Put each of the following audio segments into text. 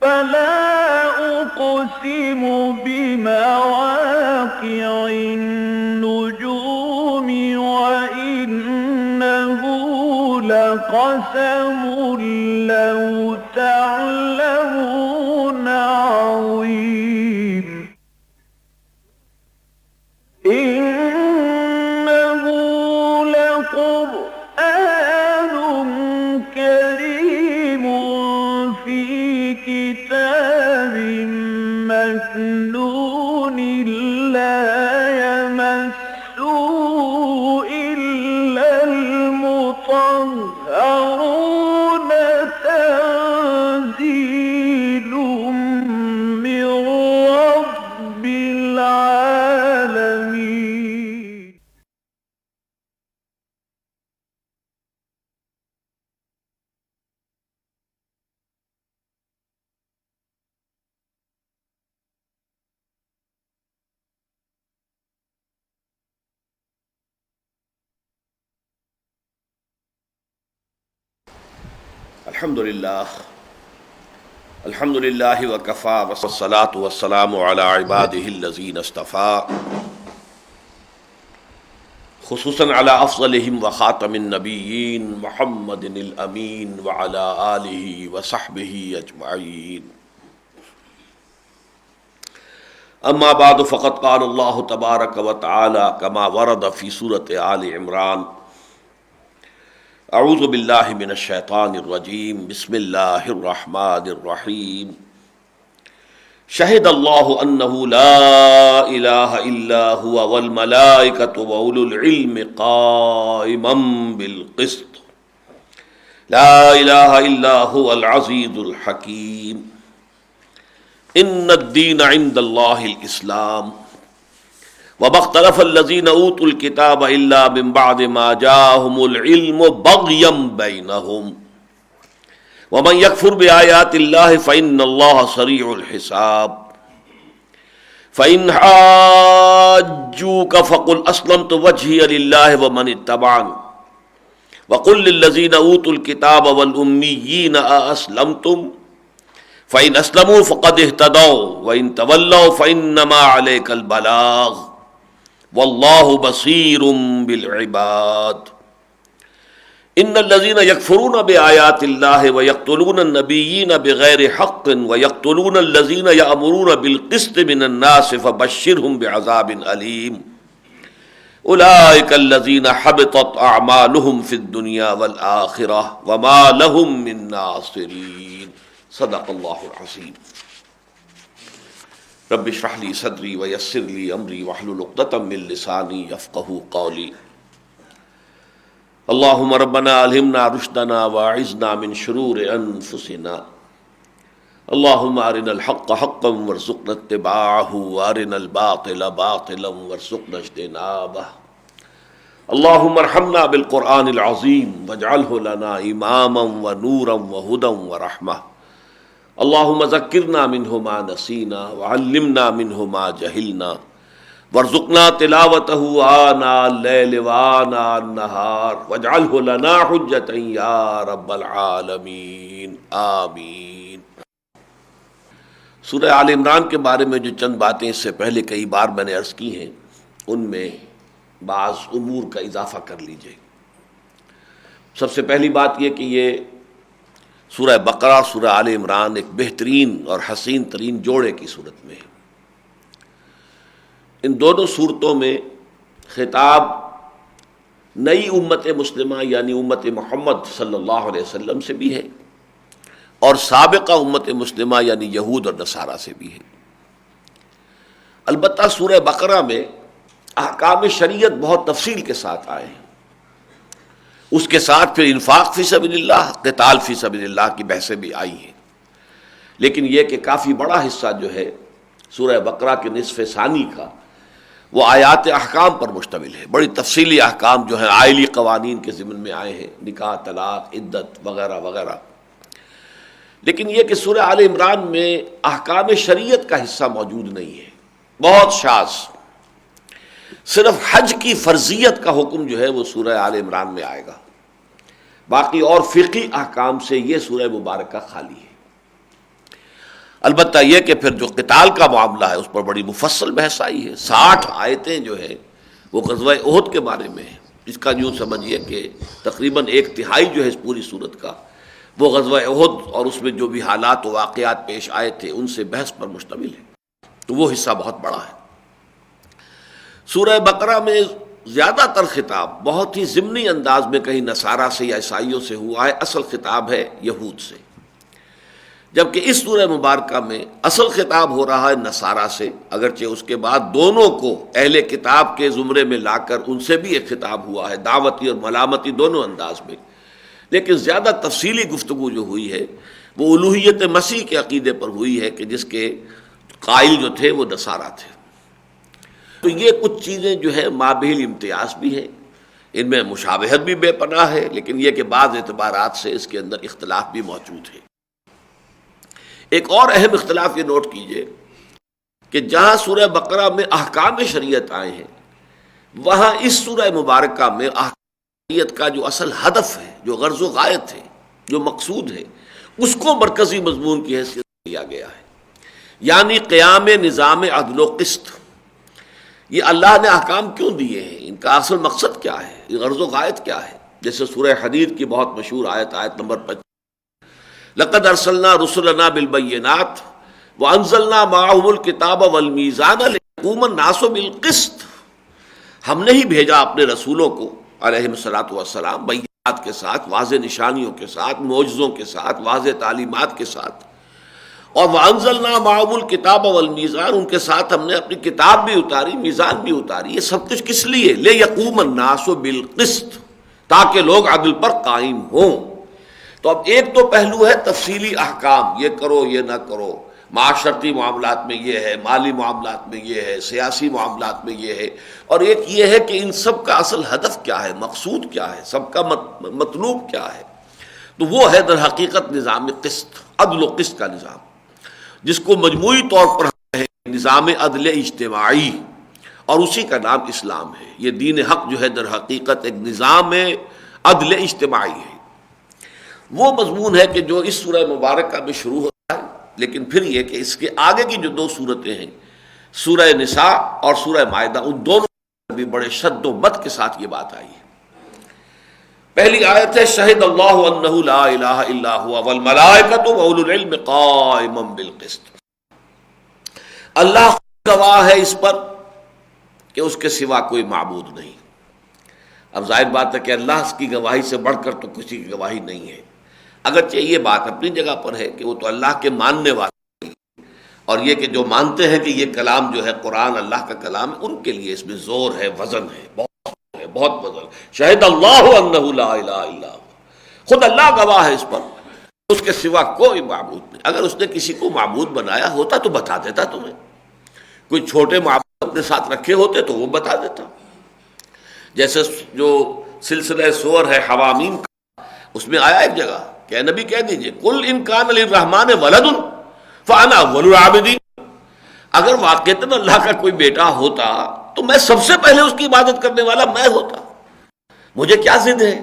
فلا أقسم بمواقع النجوم وإنه لقسم لو تعلمون عظيم إنه لقرآن كريم في كتاب مكنون لا يمسه إلا المطهرون تنزيل من رب العالمين. الحمد للہ وکفا والصلاة والسلام علی عباده الذین اصطفى، خصوصاً علی افضلہم وخاتم النبیین محمد الامین وعلی آلہ وصحبہ اجمعین. اما بعد فقد قال اللہ تبارک وتعالی کما ورد فی سورۃ آل عمران: اعوذ باللہ من الشیطان الرجیم، بسم اللہ الرحمن الرحیم. شہد اللہ انہ لا الہ الا هو والملائکۃ واولو العلم قائما بالقسط لا الہ الا هو العزیز الحکیم. ان الدین عند اللہ الاسلام وما اختلف الذین اوتوا الکتاب الا من بعد ما جاءهم العلم بغیا بینہم ومن یکفر بآیات اللہ فإن اللہ سریع الحساب. فإن حاجوک فقل اسلمت وجہی للہ ومن اتبعني وقل للذین اوتوا الکتاب والامیین ااسلمتم فإن اسلموا فقد اہتدوا وإن تولوا فإنما علیک البلاغ واللہ بصیر بالعباد. ان الذین یکفرون بآیات اللہ ویقتلون النبیین بغیر حق ویقتلون الذین یأمرون بالقسط من الناس فبشرهم بعذاب علیم. اولئک الذین حبطت اعمالهم فی الدنیا والآخرہ وما لهم من ناصرین. صدق اللہ العظیم. رب اشرح لي صدري ويسر لي امري واحلل عقدة من لساني يفقهوا قولي. اللهم ربنا الهمنا رشدنا واعذنا من شرور انفسنا. اللهم ارنا الحق حقا وارزقنا اتباعه وارنا الباطل باطلا وارزقنا اجتنابه. اللهم ارحمنا بالقرآن العظيم واجعله لنا اماما ونورا وهدى ورحمة. اللهم ذکرنا منہ ما نسینا وعلمنا منہ ما جہلنا وارزقنا تلاوته آناء اللیل وآناء النہار واجعلہ لنا حجتا یا رب العالمین آمین. سورہ آل عمران کے بارے میں جو چند باتیں اس سے پہلے کئی بار میں نے عرض کی ہیں، ان میں بعض امور کا اضافہ کر لیجئے. سب سے پہلی بات یہ کہ یہ سورہ بقرہ اور سورہ آل عمران ایک بہترین اور حسین ترین جوڑے کی صورت میں ہے. ان دونوں صورتوں میں خطاب نئی امت مسلمہ یعنی امت محمد صلی اللہ علیہ وسلم سے بھی ہے اور سابقہ امت مسلمہ یعنی یہود اور نصارہ سے بھی ہے. البتہ سورہ بقرہ میں احکام شریعت بہت تفصیل کے ساتھ آئے ہیں. اس کے ساتھ پھر انفاق فی سبیل اللہ، قتال فی سبیل اللہ کی بحثیں بھی آئی ہیں. لیکن یہ کہ کافی بڑا حصہ جو ہے سورہ بقرہ کے نصف ثانی کا وہ آیات احکام پر مشتمل ہے. بڑی تفصیلی احکام جو ہیں آئلی قوانین کے ضمن میں آئے ہیں، نکاح، طلاق، عدت وغیرہ وغیرہ. لیکن یہ کہ سورہ آل عمران میں احکام شریعت کا حصہ موجود نہیں ہے، بہت شاذ. صرف حج کی فرضیت کا حکم جو ہے وہ سورہ آل عمران میں آئے گا. باقی اور فقہی احکام سے یہ سورہ مبارکہ خالی ہے. البتہ یہ کہ پھر جو قتال کا معاملہ ہے اس پر بڑی مفصل بحث آئی ہے. 60 آیتیں جو ہیں وہ غزوہ احد کے بارے میں ہیں. اس کا یوں سمجھیے کہ تقریباً 1/3 جو ہے اس پوری صورت کا وہ غزوہ احد اور اس میں جو بھی حالات و واقعات پیش آئے تھے ان سے بحث پر مشتمل ہے. تو وہ حصہ بہت بڑا ہے. سورہ بقرہ میں زیادہ تر خطاب بہت ہی ضمنی انداز میں کہیں نصارہ سے یا عیسائیوں سے ہوا ہے. اصل خطاب ہے یہود سے، جبکہ اس سورہ مبارکہ میں اصل خطاب ہو رہا ہے نصارہ سے، اگرچہ اس کے بعد دونوں کو اہل کتاب کے زمرے میں لا کر ان سے بھی ایک خطاب ہوا ہے، دعوتی اور ملامتی دونوں انداز میں. لیکن زیادہ تفصیلی گفتگو جو ہوئی ہے وہ الوہیت مسیح کے عقیدے پر ہوئی ہے کہ جس کے قائل جو تھے وہ نصارہ تھے. تو یہ کچھ چیزیں جو ہے مابہل امتیاز بھی ہیں، ان میں مشابہت بھی بے پناہ ہے، لیکن یہ کہ بعض اعتبارات سے اس کے اندر اختلاف بھی موجود ہے. ایک اور اہم اختلاف یہ نوٹ کیجئے کہ جہاں سورہ بقرہ میں احکام شریعت آئے ہیں، وہاں اس سورہ مبارکہ میں احکام شریعت کا جو اصل ہدف ہے، جو غرض و غایت ہے، جو مقصود ہے، اس کو مرکزی مضمون کی حیثیت دیا گیا ہے. یعنی قیام نظام عدل و قسط. یہ اللہ نے احکام کیوں دیے ہیں، ان کا اصل مقصد کیا ہے، یہ غرض و غایت کیا ہے. جیسے سورہ حدید کی بہت مشہور آیت نمبر 25، لقد ارسلنا رسلنا بالبینات وانزلنا معهم الکتاب والمیزان لیقوم الناس بالقسط. ہم نے ہی بھیجا اپنے رسولوں کو علیہم الصلاۃ والسلام بینات کے ساتھ، واضح نشانیوں کے ساتھ، معجزوں کے ساتھ، واضح تعلیمات کے ساتھ، اور وانزلنا معهم الکتاب والمیزان، ان کے ساتھ ہم نے اپنی کتاب بھی اتاری، میزان بھی اتاری. یہ سب کچھ کس لیے؟ لیقوم الناس بالقسط، تاکہ لوگ عدل پر قائم ہوں. تو اب ایک تو پہلو ہے تفصیلی احکام، یہ کرو یہ نہ کرو، معاشرتی معاملات میں یہ ہے، مالی معاملات میں یہ ہے، سیاسی معاملات میں یہ ہے. اور ایک یہ ہے کہ ان سب کا اصل ہدف کیا ہے، مقصود کیا ہے، سب کا مطلوب کیا ہے. تو وہ ہے در حقیقت نظام قسط، عدل و قسط کا نظام، جس کو مجموعی طور پر ہے نظام عدل اجتماعی، اور اسی کا نام اسلام ہے. یہ دین حق جو ہے در حقیقت ایک نظام عدل اجتماعی ہے. وہ مضمون ہے کہ جو اس سورہ مبارکہ میں شروع ہوتا ہے، لیکن پھر یہ کہ اس کے آگے کی جو 2 سورتیں ہیں، سورہ نساء اور سورہ مائدہ، ان دونوں میں بھی بڑے شد و مت کے ساتھ یہ بات آئی ہے. پہلی آیت ہے شہد اللہ انہ لا الہ الا ہوا والملائکۃ واولو العلم قائما بالقسط. اللہ گواہ ہے اس پر کہ اس کے سوا کوئی معبود نہیں. اب ظاہر بات ہے کہ اللہ کی گواہی سے بڑھ کر تو کسی کی گواہی نہیں ہے. اگرچہ یہ بات اپنی جگہ پر ہے کہ وہ تو اللہ کے ماننے والے ہیں، اور یہ کہ جو مانتے ہیں کہ یہ کلام جو ہے قرآن اللہ کا کلام ہے، ان کے لیے اس میں زور ہے، وزن ہے، بہت وزن. شہد اللہ انہ لا الہ الا ہوا، خود اللہ گواہ ہے اس پر، اس کے سوا کوئی معبود نہیں. اگر اس نے کسی کو معبود بنایا ہوتا تو بتا دیتا تمہیں. کوئی چھوٹے معبود اپنے ساتھ رکھے ہوتے تو وہ بتا دیتا. جیسے جو سلسلہ سور ہے حوامیم کا، اس میں آیا ایک جگہ کہ اے نبی کہہ دیجئے قل ان کان للرحمن ولد فانا اول العابدین. اگر واقعتاً اللہ کا کوئی بیٹا ہوتا تو میں سب سے پہلے اس کی عبادت کرنے والا میں ہوتا. مجھے کیا ضد ہے؟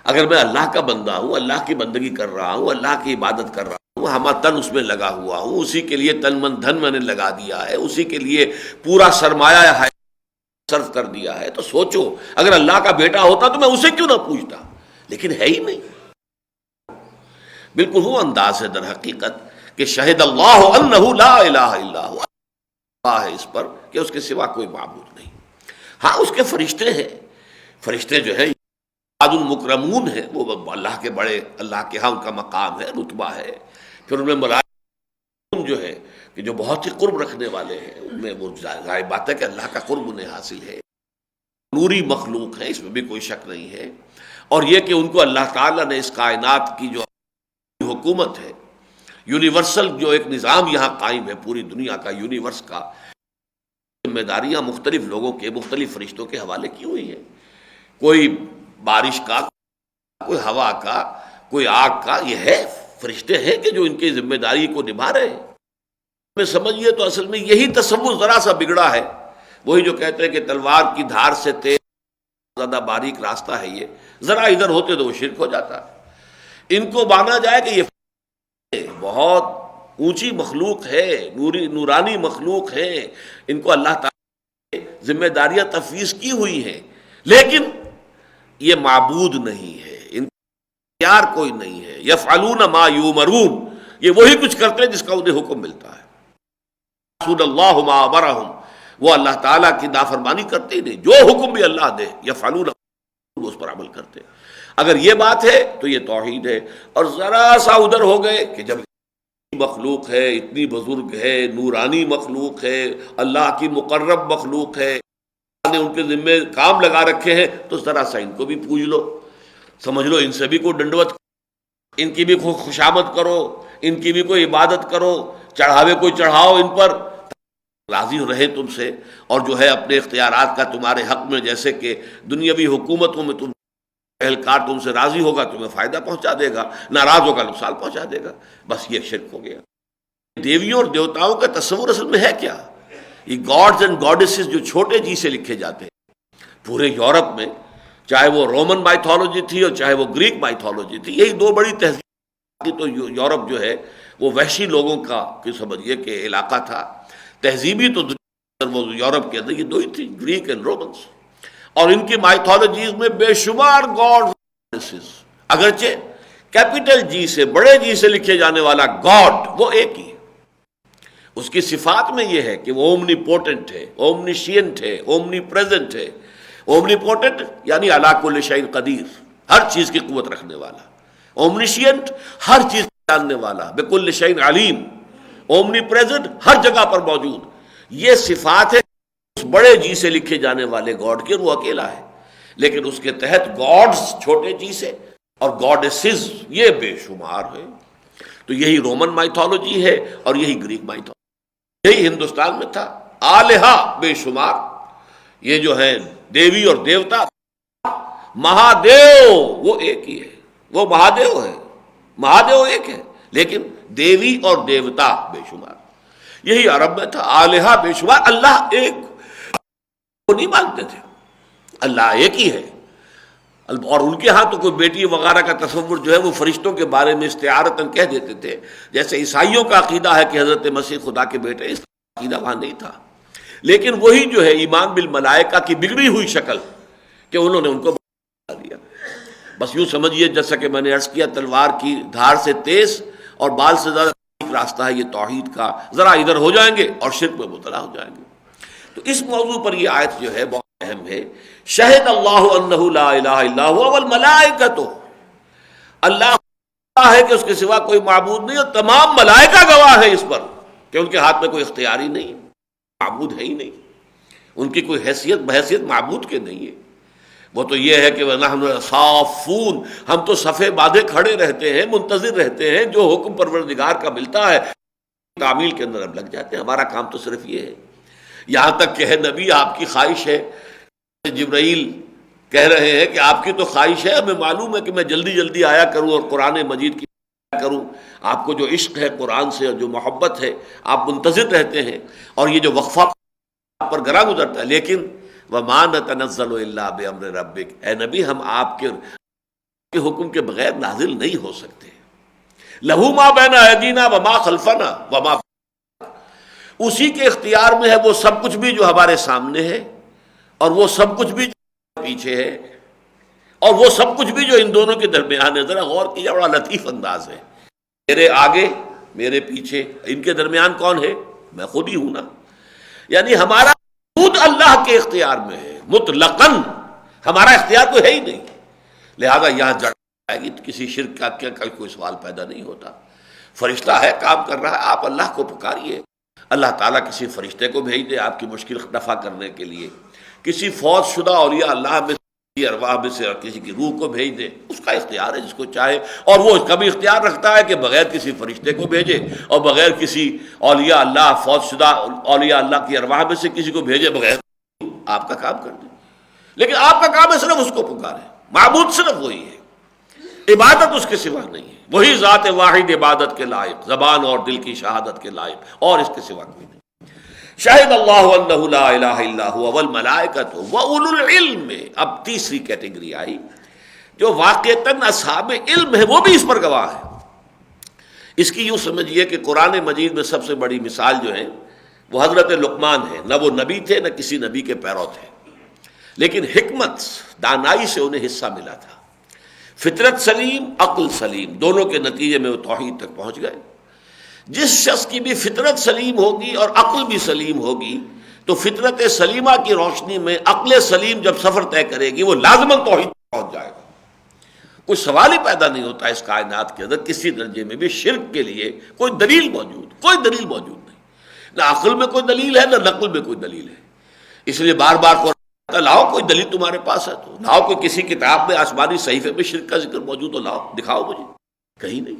اگر میں اللہ کا بندہ ہوں، اللہ کی بندگی کر رہا ہوں، اللہ کی عبادت کر رہا ہوں، ہما تن اس میں لگا ہوا ہوں، اسی کے لیے تن من دھن میں نے لگا دیا ہے، اسی کے لیے پورا سرمایہ ہے صرف کر دیا ہے، تو سوچو اگر اللہ کا بیٹا ہوتا تو میں اسے کیوں نہ پوچھتا. لیکن ہے ہی نہیں. بالکل وہ انداز ہے در حقیقت کہ شہد اللہ انہ لا الہ الا ہوا، اللہ ہے اس پر کہ اس کے سوا کوئی معبود نہیں. ہاں اس کے فرشتے ہیں، فرشتے جو ہیں عباد المکرمون ہیں، وہ اللہ کے بڑے، اللہ کے ہاں ان کا مقام ہے، رتبہ ہے. پھر ان میں ملائکہ جو ہے کہ جو بہت ہی قرب رکھنے والے ہیں، ان میں وہ ظاہر بات ہے کہ اللہ کا قرب انہیں حاصل ہے. نوری مخلوق ہے، اس میں بھی کوئی شک نہیں ہے. اور یہ کہ ان کو اللہ تعالیٰ نے اس کائنات کی جو حکومت ہے، یونیورسل جو ایک نظام یہاں قائم ہے پوری دنیا کا، یونیورس کا، ذمہ داریاں مختلف لوگوں کے، مختلف فرشتوں کے حوالے کی ہوئی ہیں. کوئی بارش کا، کوئی ہوا کا، کوئی آگ کا، یہ ہے فرشتے ہیں کہ جو ان کی ذمہ داری کو نبھا رہے ہیں. میں سمجھیے تو اصل میں یہی تصور ذرا سا بگڑا ہے. وہی جو کہتے ہیں کہ تلوار کی دھار سے تیز زیادہ باریک راستہ ہے، یہ ذرا ادھر ہوتے تو وہ شرک ہو جاتا ہے. ان کو مانا جائے کہ یہ بہت اونچی مخلوق ہے، نورانی مخلوق ہے، ان کو اللہ تعالیٰ نے ذمہ داریاں تفویض کی ہوئی ہیں، لیکن یہ معبود نہیں ہے، ان کا اختیار کوئی نہیں ہے. یفعلون ما یؤمرون، یہ وہی کچھ کرتے ہیں جس کا انہیں حکم ملتا ہے. رسول اللہ ما امرہم، وہ اللہ تعالیٰ کی نافرمانی کرتے ہی نہیں، جو حکم بھی اللہ دے یفعلون اس پر عمل کرتے. اگر یہ بات ہے تو یہ توحید ہے. اور ذرا سا ادھر ہو گئے کہ جب مخلوق ہے، اتنی بزرگ ہے، نورانی مخلوق ہے، اللہ کی مقرب مخلوق ہے، اللہ نے ان کے ذمے کام لگا رکھے ہیں، تو ذرا سا ان کو بھی پوج لو، سمجھ لو ان سے بھی کوئی ڈنڈوت، ان کی بھی کوئی خوشامد کرو، ان کی بھی کوئی عبادت کرو، چڑھاوے کوئی چڑھاؤ ان پر، راضی رہے تم سے. اور جو ہے اپنے اختیارات کا تمہارے حق میں، جیسے کہ دنیاوی حکومتوں میں تم اہلکار تم سے راضی ہوگا تمہیں فائدہ پہنچا دے گا، ناراض ہوگا نقصان پہنچا دے گا. بس یہ شرک ہو گیا. دیویوں اور دیوتاؤں کا تصور اصل میں ہے کیا؟ یہ گاڈز اینڈ گاڈیسز جو چھوٹے جی سے لکھے جاتے ہیں پورے یورپ میں، چاہے وہ رومن مائتھولوجی تھی اور چاہے وہ گریک مائتھولوجی تھی، یہی دو بڑی تہذیب. تو یورپ جو ہے وہ وحشی لوگوں کا سمجھیے کہ علاقہ تھا. تہذیبی تو وہ یورپ کے اندر یہ دو ہی تھی، گریک اینڈ رومنس. اور ان کی مائتھولوجیز میں بے شمار گاڈ، اگرچہ کیپیٹل جی سے، بڑے جی سے لکھے جانے والا گاڈ وہ ایک ہی ہے. اس کی صفات میں یہ ہے کہ وہ اومنی پوٹنٹ ہے، اومنیشینٹ ہے، اومنی پریزنٹ ہے. اومنی پوٹنٹ یعنی علی کل شیء قدیر، ہر چیز کی قوت رکھنے والا. اومنیشینٹ ہر چیز جاننے والا، بکل شیء علیم. اومنی پریزنٹ ہر جگہ پر موجود. یہ صفات ہے اس بڑے جی سے لکھے جانے والے گاڈ کے، وہ اکیلا ہے. لیکن اس کے تحت گاڈز چھوٹے جی سے اور گاڈیسز یہ بے شمار ہے. تو یہی رومن مائتھولوجی ہے اور یہی گریک مائتھولوجی. یہی ہندوستان میں تھا. آلہا بے شمار، یہ جو ہے دیوی اور دیوتا. مہادیو وہ ایک ہی ہے، وہ مہادیو ہے، مہادیو ایک ہے، لیکن دیوی اور دیوتا بے شمار. یہی عرب میں تھا. آلہا بے شمار، اللہ ایک وہ نہیں مانتے تھے، اللہ ایک ہی ہے. اور ان کے ہاں تو کوئی بیٹی وغیرہ کا تصور جو ہے وہ فرشتوں کے بارے میں استعارتاً کہہ دیتے تھے. جیسے عیسائیوں کا عقیدہ ہے کہ حضرت مسیح خدا کے بیٹے، اس کا عقیدہ وہاں نہیں تھا. لیکن وہی جو ہے ایمان بالملائکہ کی بگڑی ہوئی شکل کہ انہوں نے ان کو بتا دیا. بس یوں سمجھیے جیسا کہ میں نے عرض کیا، تلوار کی دھار سے تیز اور بال سے زیادہ راستہ ہے یہ توحید کا. ذرا ادھر ہو جائیں گے اور شرک میں مبتلا ہو جائیں گے. تو اس موضوع پر یہ آیت جو ہے بہت اہم ہے. شہد اللہ انہ لا الہ الا هو والملائکۃ، اللہ ہے کہ اس کے سوا کوئی معبود نہیں، اور تمام ملائکہ گواہ ہیں اس پر کہ ان کے ہاتھ میں کوئی اختیار ہی نہیں، معبود ہے ہی نہیں، ان کی کوئی حیثیت بحیثیت معبود کے نہیں ہے. وہ تو یہ ہے کہ وَنَحْنُ صَافُونَ، ہم تو صفے باندھے کھڑے رہتے ہیں، منتظر رہتے ہیں، جو حکم پروردگار کا ملتا ہے تعمیل کے اندر ہم لگ جاتے ہیں. ہمارا کام تو صرف یہ ہے. یہاں تک کہ ہے نبی آپ کی خواہش ہے، جبرائیل کہہ رہے ہیں کہ آپ کی تو خواہش ہے، ہمیں معلوم ہے کہ میں جلدی جلدی آیا کروں اور قرآن مجید کی کروں. آپ کو جو عشق ہے قرآن سے اور جو محبت ہے آپ منتظر رہتے ہیں، اور یہ جو وقفہ آپ پر گرا گزرتا ہے. لیکن وَمَا نَتَنَزَّلُ إِلَّا بِأَمْرِ رَبِّكَ، اے نبی ہم آپ کے حکم کے بغیر نازل نہیں ہو سکتے. لَهُ مَا بَيْنَ أَيْدِينَا وَمَا خَلْفَنَا وَمَا، اسی کے اختیار میں ہے وہ سب کچھ بھی جو ہمارے سامنے ہے، اور وہ سب کچھ بھی جو پیچھے ہے، اور وہ سب کچھ بھی جو ان دونوں کے درمیان ہے. ذرا غور کیجیے، بڑا لطیف انداز ہے. میرے آگے میرے پیچھے، ان کے درمیان کون ہے؟ میں خود ہی ہوں نا. یعنی ہمارا خود اللہ کے اختیار میں ہے مطلقاً، ہمارا اختیار کوئی ہے ہی نہیں. لہذا یہاں جڑ آئے گی کسی شرک کا کوئی سوال پیدا نہیں ہوتا. فرشتہ ہے کام کر رہا ہے، آپ اللہ کو پکاریے. اللہ تعالیٰ کسی فرشتے کو بھیج دے آپ کی مشکل دفع کرنے کے لیے، کسی فوت شدہ اولیاء اللہ میں ارواح میں سے اور کسی کی روح کو بھیج دے، اس کا اختیار ہے جس کو چاہے. اور وہ کبھی اختیار رکھتا ہے کہ بغیر کسی فرشتے کو بھیجے اور بغیر کسی اولیاء اللہ، فوت شدہ اولیاء اللہ کی ارواح میں سے کسی کو بھیجے بغیر آپ کا کام کر دے. لیکن آپ کا کام ہے صرف اس کو پکارے. معبود صرف وہی ہے، عبادت اس کے سوا نہیں ہے. وہی ذات واحد عبادت کے لائق، زبان اور دل کی شہادت کے لائق، اور اس کے سوا کوئی نہیں. شاہد اللہ انہ لا الہ الا هو والملائکۃ واولو العلم. اب تیسری کیٹیگری آئی جو واقعتاً اصحاب علم ہے، وہ بھی اس پر گواہ ہے. اس کی یوں سمجھیے کہ قرآن مجید میں سب سے بڑی مثال جو ہے وہ حضرت لقمان ہے. نہ وہ نبی تھے نہ کسی نبی کے پیرو تھے، لیکن حکمت دانائی سے انہیں حصہ ملا تھا. فطرت سلیم، عقل سلیم، دونوں کے نتیجے میں وہ توحید تک پہنچ گئے. جس شخص کی بھی فطرت سلیم ہوگی اور عقل بھی سلیم ہوگی تو فطرت سلیمہ کی روشنی میں عقل سلیم جب سفر طے کرے گی وہ لازماً توحید تک پہنچ جائے گا. کوئی سوال ہی پیدا نہیں ہوتا اس کائنات کے اندر کسی درجے میں بھی شرک کے لیے کوئی دلیل موجود نہیں. نہ عقل میں کوئی دلیل ہے نہ نقل میں کوئی دلیل ہے. اس لیے بار بار قرآن لاؤ کوئی دلیل تمہارے پاس ہے تو لاؤ، کوئی کسی کتاب میں آسمانی صحیفے میں شرک کا ذکر موجود ہو لاؤ دکھاؤ مجھے. کہیں نہیں،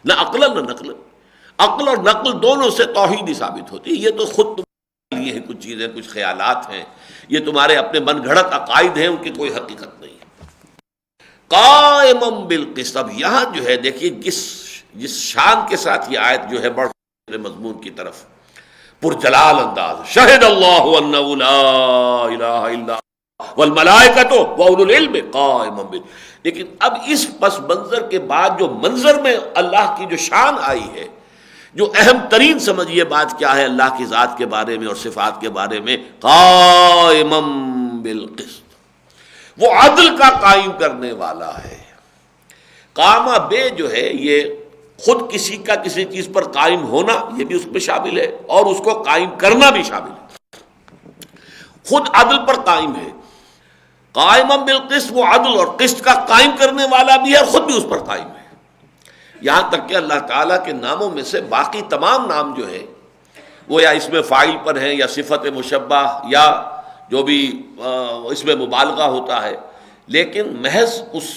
نہ عقل نہ نقل. عقل اور نقل دونوں سے توحید ہی ثابت ہوتی ہے. یہ تو خود تمہارے لیے کچھ چیزیں، کچھ خیالات ہیں، یہ تمہارے اپنے من گھڑت عقائد ہیں، ان کی کوئی حقیقت نہیں. قائمًا بالقسط. اب یہاں جو ہے دیکھیے جس شان کے ساتھ یہ آیت جو ہے بڑھ مضمون کی طرف پرجلال انداز، شہد اللہ انہ لا الہ الا والملائکۃ واولو العلم قائمًا لیکن اب اس پس منظر کے بعد جو منظر میں اللہ کی جو شان آئی ہے، جو اہم ترین سمجھیے بات کیا ہے اللہ کی ذات کے بارے میں اور صفات کے بارے میں، قائمًا بالقسط، وہ عدل کا قائم کرنے والا ہے. قامہ بے جو ہے یہ خود کسی کا کسی چیز پر قائم ہونا یہ بھی اس میں شامل ہے اور اس کو قائم کرنا بھی شامل ہے. خود عدل پر قائم ہے، قائمًا بالقسط، وہ عدل اور قسط کا قائم کرنے والا بھی ہے اور خود بھی اس پر قائم ہے. یہاں تک کہ اللہ تعالیٰ کے ناموں میں سے باقی تمام نام جو ہے وہ یا اس میں فاعل پر ہیں یا صفت مشبہ یا جو بھی اس میں مبالغہ ہوتا ہے، لیکن محض اس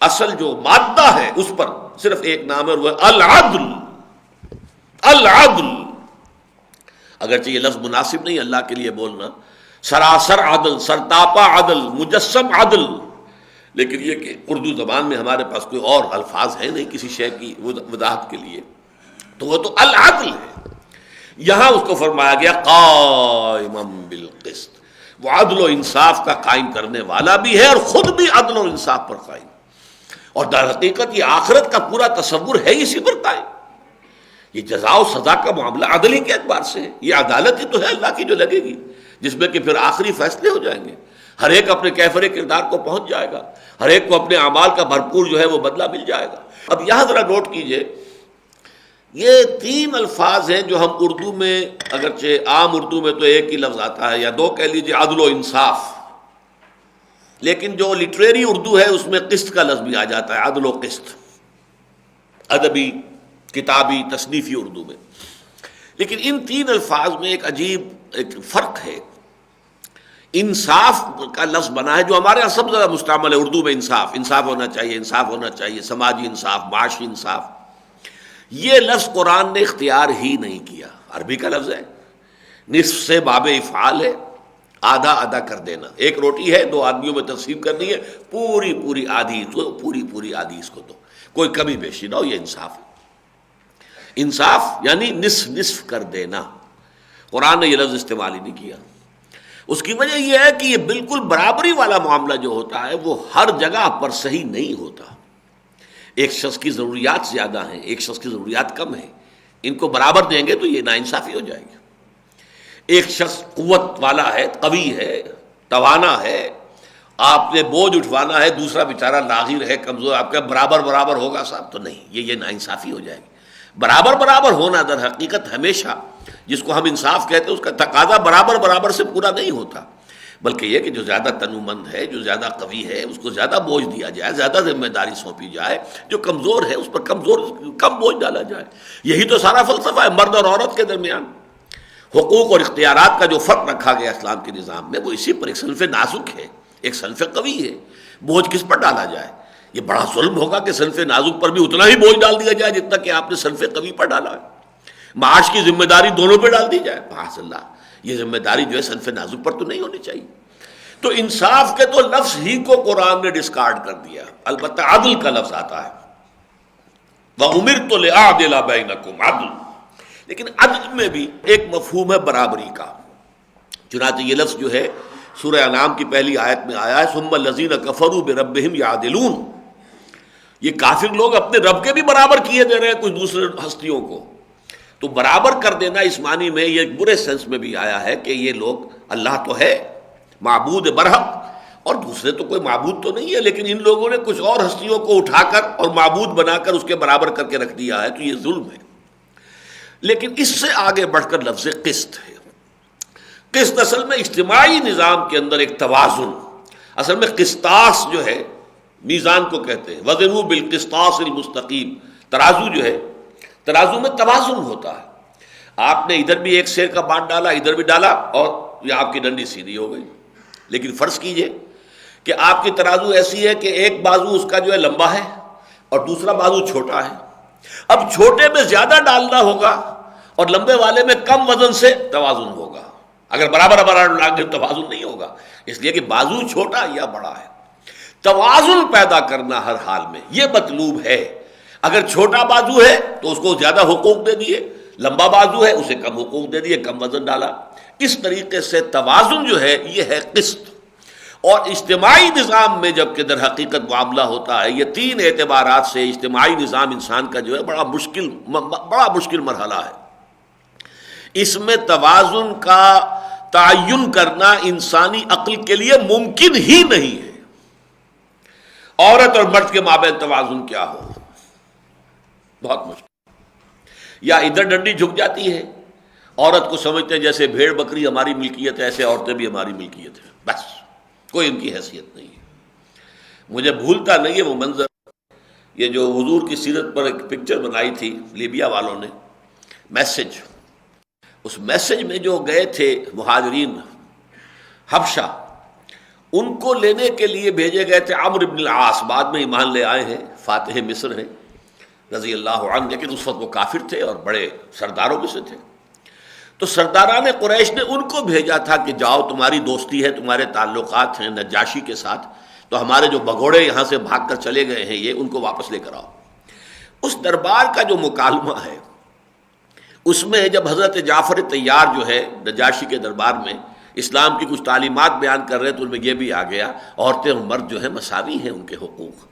اصل جو مادہ ہے اس پر صرف ایک نام ہے، وہ العدل. العدل اگرچہ یہ لفظ مناسب نہیں اللہ کے لیے بولنا، سراسر عدل، سرتاپا عدل، مجسم عدل، لیکن یہ کہ اردو زبان میں ہمارے پاس کوئی اور الفاظ ہے نہیں کسی شے کی وضاحت کے لیے، تو وہ تو العدل ہے. یہاں اس کو فرمایا گیا قائمًا بالقسط، وہ عدل و انصاف کا قائم کرنے والا بھی ہے اور خود بھی عدل و انصاف پر قائم. اور در حقیقت یہ آخرت کا پورا تصور ہے اسی پر قائم. یہ جزا و سزا کا معاملہ عدل ہی کے اعتبار سے ہے، یہ عدالت ہی تو ہے اللہ کی جو لگے گی، جس میں کہ پھر آخری فیصلے ہو جائیں گے. ہر ایک اپنے کیفر کردار کو پہنچ جائے گا، ہر ایک کو اپنے اعمال کا بھرپور جو ہے وہ بدلہ مل جائے گا. اب یہاں ذرا نوٹ کیجئے، یہ تین الفاظ ہیں جو ہم اردو میں، اگرچہ عام اردو میں تو ایک ہی لفظ آتا ہے یا دو کہہ لیجئے، عدل و انصاف، لیکن جو لٹریری اردو ہے اس میں قسط کا لفظ بھی آ جاتا ہے، عدل و قسط، ادبی کتابی تصنیفی اردو میں. لیکن ان تین الفاظ میں ایک عجیب ایک فرق ہے. انصاف کا لفظ بنا ہے جو ہمارے یہاں سب سے زیادہ مستعمل ہے اردو میں، انصاف ہونا چاہیے، انصاف ہونا چاہیے، سماجی انصاف، معاشی انصاف. یہ لفظ قرآن نے اختیار ہی نہیں کیا. عربی کا لفظ ہے، نصف سے باب افعال ہے، آدھا آدھا کر دینا. ایک روٹی ہے، دو آدمیوں میں تقسیم کرنی ہے، پوری آدھی تو پوری آدھی اس کو تو کوئی کمی بیشی نہ ہو، یہ انصاف ہے. انصاف یعنی نصف کر دینا. قرآن نے یہ لفظ استعمال ہی نہیں کیا. اس کی وجہ یہ ہے کہ یہ بالکل برابری والا معاملہ جو ہوتا ہے وہ ہر جگہ پر صحیح نہیں ہوتا. ایک شخص کی ضروریات زیادہ ہیں، ایک شخص کی ضروریات کم ہیں، ان کو برابر دیں گے تو یہ ناانصافی ہو جائے گی. ایک شخص قوت والا ہے، قوی ہے، توانا ہے، آپ نے بوجھ اٹھوانا ہے، دوسرا بیچارہ لاغر ہے، کمزور، آپ کا برابر ہوگا صاحب، تو نہیں، یہ ناانصافی ہو جائے گی. برابر ہونا در حقیقت ہمیشہ جس کو ہم انصاف کہتے ہیں اس کا تقاضا برابر سے پورا نہیں ہوتا، بلکہ یہ کہ جو زیادہ تنومند ہے، جو زیادہ قوی ہے، اس کو زیادہ بوجھ دیا جائے، زیادہ ذمہ داری سونپی جائے. جو کمزور ہے اس پر کم بوجھ ڈالا جائے. یہی تو سارا فلسفہ ہے. مرد اور عورت کے درمیان حقوق اور اختیارات کا جو فرق رکھا گیا اسلام کے نظام میں وہ اسی پر. ایک صنف نازک ہے، ایک صنف قوی ہے. بوجھ کس پر ڈالا جائے؟ یہ بڑا ظلم ہوگا کہ صنف نازک پر بھی اتنا ہی بوجھ ڈال دیا جائے جتنا کہ آپ نے صنف قوی پر ڈالا ہے. معاش کی ذمہ داری دونوں پہ ڈال دی جائے. معاذ اللہ، یہ ذمہ داری جو ہے صنف نازک پر تو نہیں ہونی چاہیے. تو انصاف کے تو لفظ ہی کو قرآن نے ڈسکارڈ کر دیا. البتہ عدل کا لفظ آتا ہے، وَأُمِرْتُ لِأَعْدِلَ بَيْنَكُمْ عدل. لیکن عدل میں بھی ایک مفہوم ہے برابری کا. چنانچہ یہ لفظ جو ہے سورہ انعام کی پہلی آیت میں آیا ہے، ثُمَّ الَّذِينَ كَفَرُوا بِرَبِّهِمْ يَعْدِلُونَ. یہ کافر لوگ اپنے رب کے بھی برابر کیے دے رہے ہیں کچھ دوسرے ہستیوں کو. تو برابر کر دینا اس معنی میں یہ برے سینس میں بھی آیا ہے کہ یہ لوگ اللہ تو ہے معبود برحق اور دوسرے تو کوئی معبود تو نہیں ہے، لیکن ان لوگوں نے کچھ اور ہستیوں کو اٹھا کر اور معبود بنا کر اس کے برابر کر کے رکھ دیا ہے، تو یہ ظلم ہے. لیکن اس سے آگے بڑھ کر لفظ قسط ہے. قسط اصل میں اجتماعی نظام کے اندر ایک توازن، اصل میں قسطاس جو ہے میزان کو کہتے ہیں، وزنوا بالقسطاس المستقیم. ترازو جو ہے، ترازو میں توازن ہوتا ہے. آپ نے ادھر بھی ایک سیر کا بانٹ ڈالا، ادھر بھی ڈالا، اور یہ آپ کی ڈنڈی سیدھی ہو گئی. لیکن فرض کیجئے کہ آپ کی ترازو ایسی ہے کہ ایک بازو اس کا جو ہے لمبا ہے اور دوسرا بازو چھوٹا ہے. اب چھوٹے میں زیادہ ڈالنا ہوگا اور لمبے والے میں کم وزن سے توازن ہوگا. اگر برابر برابر ڈال دیں توازن نہیں ہوگا، اس لیے کہ بازو چھوٹا یا بڑا ہے. توازن پیدا کرنا ہر حال میں یہ مطلوب ہے. اگر چھوٹا بازو ہے تو اس کو زیادہ حقوق دے دیے، لمبا بازو ہے اسے کم حقوق دے دیے، کم وزن ڈالا. اس طریقے سے توازن جو ہے یہ ہے قسط. اور اجتماعی نظام میں جب کہ در حقیقت معاملہ ہوتا ہے، یہ تین اعتبارات سے اجتماعی نظام انسان کا جو ہے بڑا مشکل مرحلہ ہے. اس میں توازن کا تعین کرنا انسانی عقل کے لیے ممکن ہی نہیں ہے. عورت اور مرد کے مابین توازن کیا ہو، بہت مشکل. یا ادھر ڈنڈی جھک جاتی ہے، عورت کو سمجھتے ہیں جیسے بھیڑ بکری ہماری ملکیت ہے، ایسے عورتیں بھی ہماری ملکیت ہیں، بس کوئی ان کی حیثیت نہیں ہے. مجھے بھولتا نہیں ہے وہ منظر، یہ جو حضور کی سیرت پر ایک پکچر بنائی تھی لیبیا والوں نے، میسج. اس میسج میں جو گئے تھے مہاجرین حبشہ، ان کو لینے کے لیے بھیجے گئے تھے عمرو بن العاص، بعد میں ایمان لے آئے ہیں، فاتح مصر ہیں رضی اللہ عنہ، لیکن اس وقت وہ کافر تھے اور بڑے سرداروں میں سے تھے. تو سرداران قریش نے ان کو بھیجا تھا کہ جاؤ، تمہاری دوستی ہے، تمہارے تعلقات ہیں نجاشی کے ساتھ، تو ہمارے جو بگوڑے یہاں سے بھاگ کر چلے گئے ہیں یہ ان کو واپس لے کر آؤ. اس دربار کا جو مکالمہ ہے اس میں جب حضرت جعفر طیار جو ہے نجاشی کے دربار میں اسلام کی کچھ تعلیمات بیان کر رہے ہیں، تو ان میں یہ بھی آ گیا عورتیں اور مرد جو ہے مساوی ہیں ان کے حقوق.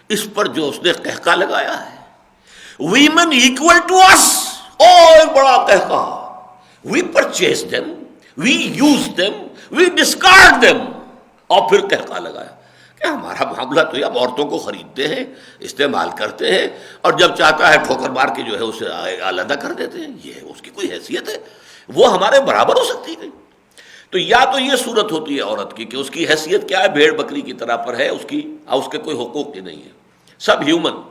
اس پر جو اس نے قہقہ لگایا ہے، ویمن ایکول ٹو اس، اور بڑا قہقہ. We purchase them, we use them, we discard them. اور پھر قہقہ لگایا کہ ہمارا معاملہ تو یہ، ہم عورتوں کو خریدتے ہیں، استعمال کرتے ہیں، اور جب چاہتا ہے ٹھوکر مار کے جو ہے اسے علیحدہ کر دیتے ہیں. یہ اس کی کوئی حیثیت ہے؟ وہ ہمارے برابر ہو سکتی ہے؟ تو یا تو یہ صورت ہوتی ہے عورت کی کہ اس کی حیثیت کیا ہے، بھیڑ بکری کی طرح پر ہے، اس کے کوئی حقوق ہی نہیں ہے، سب ہیومن.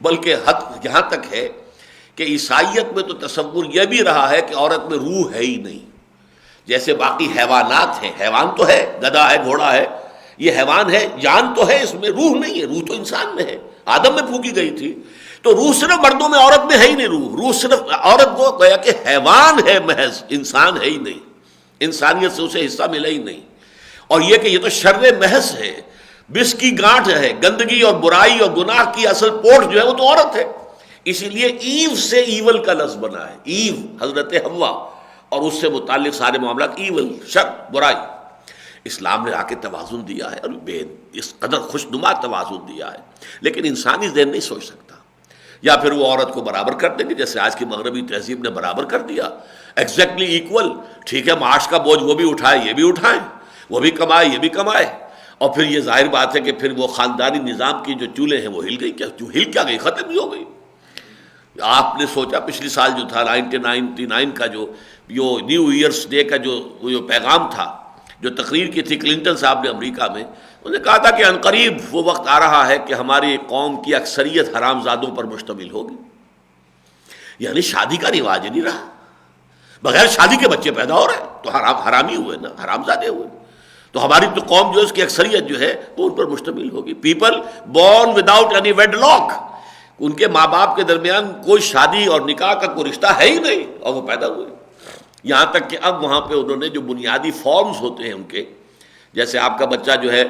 بلکہ حد یہاں تک ہے کہ عیسائیت میں تو تصور یہ بھی رہا ہے کہ عورت میں روح ہے ہی نہیں. جیسے باقی حیوانات ہیں، حیوان تو ہے، گدھا ہے، گھوڑا ہے، یہ حیوان ہے، جان تو ہے، اس میں روح نہیں ہے. روح تو انسان میں ہے، آدم میں پھونکی گئی تھی. تو روح صرف مردوں میں، عورت میں ہے ہی نہیں. روح صرف عورت کو گویا کہ حیوان ہے محض، انسان ہے ہی نہیں. انسانیت سے اسے حصہ ملا ہی نہیں. اور یہ کہ یہ تو شر محض ہے، بس کی گانٹھ ہے، گندگی اور برائی اور گناہ کی اصل پوٹ جو ہے وہ تو عورت ہے. اسی لیے ایو سے ایول کا لفظ بنا ہے. ایو حضرت حوا، اور اس سے متعلق سارے معاملات ایول، شر، برائی. اسلام نے آ کے توازن دیا ہے، اور اس قدر خوشنما توازن دیا ہے. لیکن انسانی ذہن نہیں سوچ سکتا. یا پھر وہ عورت کو برابر کر دیں گے جیسے آج کی مغربی تہذیب نے برابر کر دیا، ایگزیکٹلی ایکول. ٹھیک ہے، معاش کا بوجھ وہ بھی اٹھائے، یہ بھی اٹھائیں، وہ بھی کمائے، یہ بھی کمائے. اور پھر یہ ظاہر بات ہے کہ پھر وہ خاندانی نظام کی جو چولہے ہیں وہ ہل گئی. کیا ہل کیا گئی؟ ختم ہی ہو گئی. آپ نے سوچا پچھلی سال جو تھا 1999 کا جو نیو ایئرس ڈے کا جو پیغام تھا، جو تقریر کی تھی کلنٹن صاحب نے امریکہ میں، انہوں نے کہا تھا کہ عنقریب وہ وقت آ رہا ہے کہ ہماری قوم کی اکثریت حرام زادوں پر مشتمل ہوگی. یعنی شادی کا رواج نہیں رہا، بغیر شادی کے بچے پیدا ہو رہے ہیں تو حرامی ہوئے نا، حرام زادے ہوئے. تو ہماری تو قوم جو ہے اس کی اکثریت جو ہے وہ ان پر مشتمل ہوگی. People born without any wedlock, ان کے ماں باپ کے درمیان کوئی شادی اور نکاح کا کوئی رشتہ ہے ہی نہیں، اور وہ پیدا ہوئے. یہاں تک کہ اب وہاں پہ انہوں نے جو بنیادی فارمز ہوتے ہیں ان کے، جیسے آپ کا بچہ جو ہے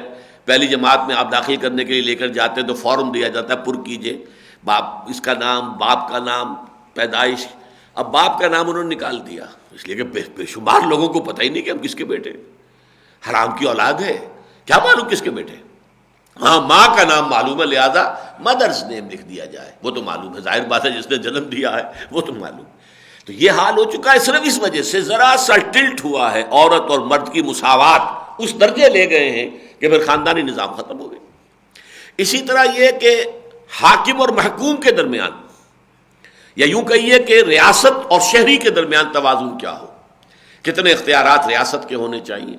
پہلی جماعت میں آپ داخل کرنے کے لیے لے کر جاتے ہیں تو فارم دیا جاتا ہے، پر کیجئے باپ، اس کا نام، باپ کا نام، پیدائش. اب باپ کا نام انہوں نے نکال دیا، اس لیے کہ بے شمار لوگوں کو پتہ ہی نہیں کہ ہم کس کے بیٹے. حرام کی اولاد ہے، کیا معلوم کس کے بیٹے. ہاں ماں کا نام معلوم ہے لہذا مدرس نیم لکھ دیا جائے، وہ تو معلوم ہے، ظاہر بات ہے جس نے جنم دیا ہے وہ تو معلوم۔ تو یہ حال ہو چکا ہے صرف اس وجہ سے ذرا سا ٹلٹ ہوا ہے، عورت اور مرد کی مساوات اس درجے لے گئے ہیں کہ پھر خاندانی نظام ختم ہو گئے۔ اسی طرح یہ کہ حاکم اور محکوم کے درمیان، یا یوں کہیے کہ ریاست اور شہری کے درمیان توازن کیا ہو، کتنے اختیارات ریاست کے ہونے چاہیے،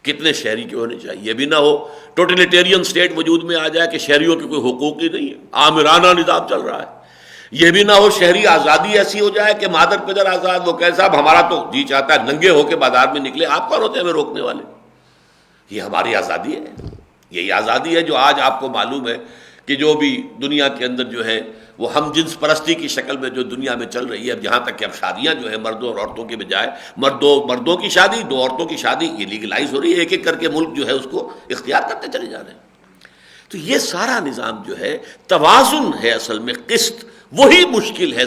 کتنے شہری کے ہونے چاہیے، یہ بھی نہ ہو ٹوٹلیٹیرین سٹیٹ وجود میں آ جائے کہ شہریوں کے کوئی حقوق ہی نہیں ہے، آمرانہ نظام چل رہا ہے۔ یہ بھی نہ ہو شہری آزادی ایسی ہو جائے کہ مادر پدر آزاد، وہ کہے صاحب ہمارا تو جی چاہتا ہے ننگے ہو کے بازار میں نکلے، آپ کون ہوتے ہیں ہمیں روکنے والے؟ یہ ہماری آزادی ہے، یہی آزادی ہے جو آج آپ کو معلوم ہے کہ جو بھی دنیا کے اندر جو ہے وہ ہم جنس پرستی کی شکل میں جو دنیا میں چل رہی ہے، اب یہاں تک کہ اب شادیاں جو ہے مردوں اور عورتوں کے بجائے مردوں کی شادی، دو عورتوں کی شادی، یہ لیگلائز ہو رہی ہے، ایک ایک کر کے ملک جو ہے اس کو اختیار کرتے چلے جا رہے ہیں۔ تو یہ سارا نظام جو ہے توازن ہے، اصل میں قسط وہی مشکل ہے،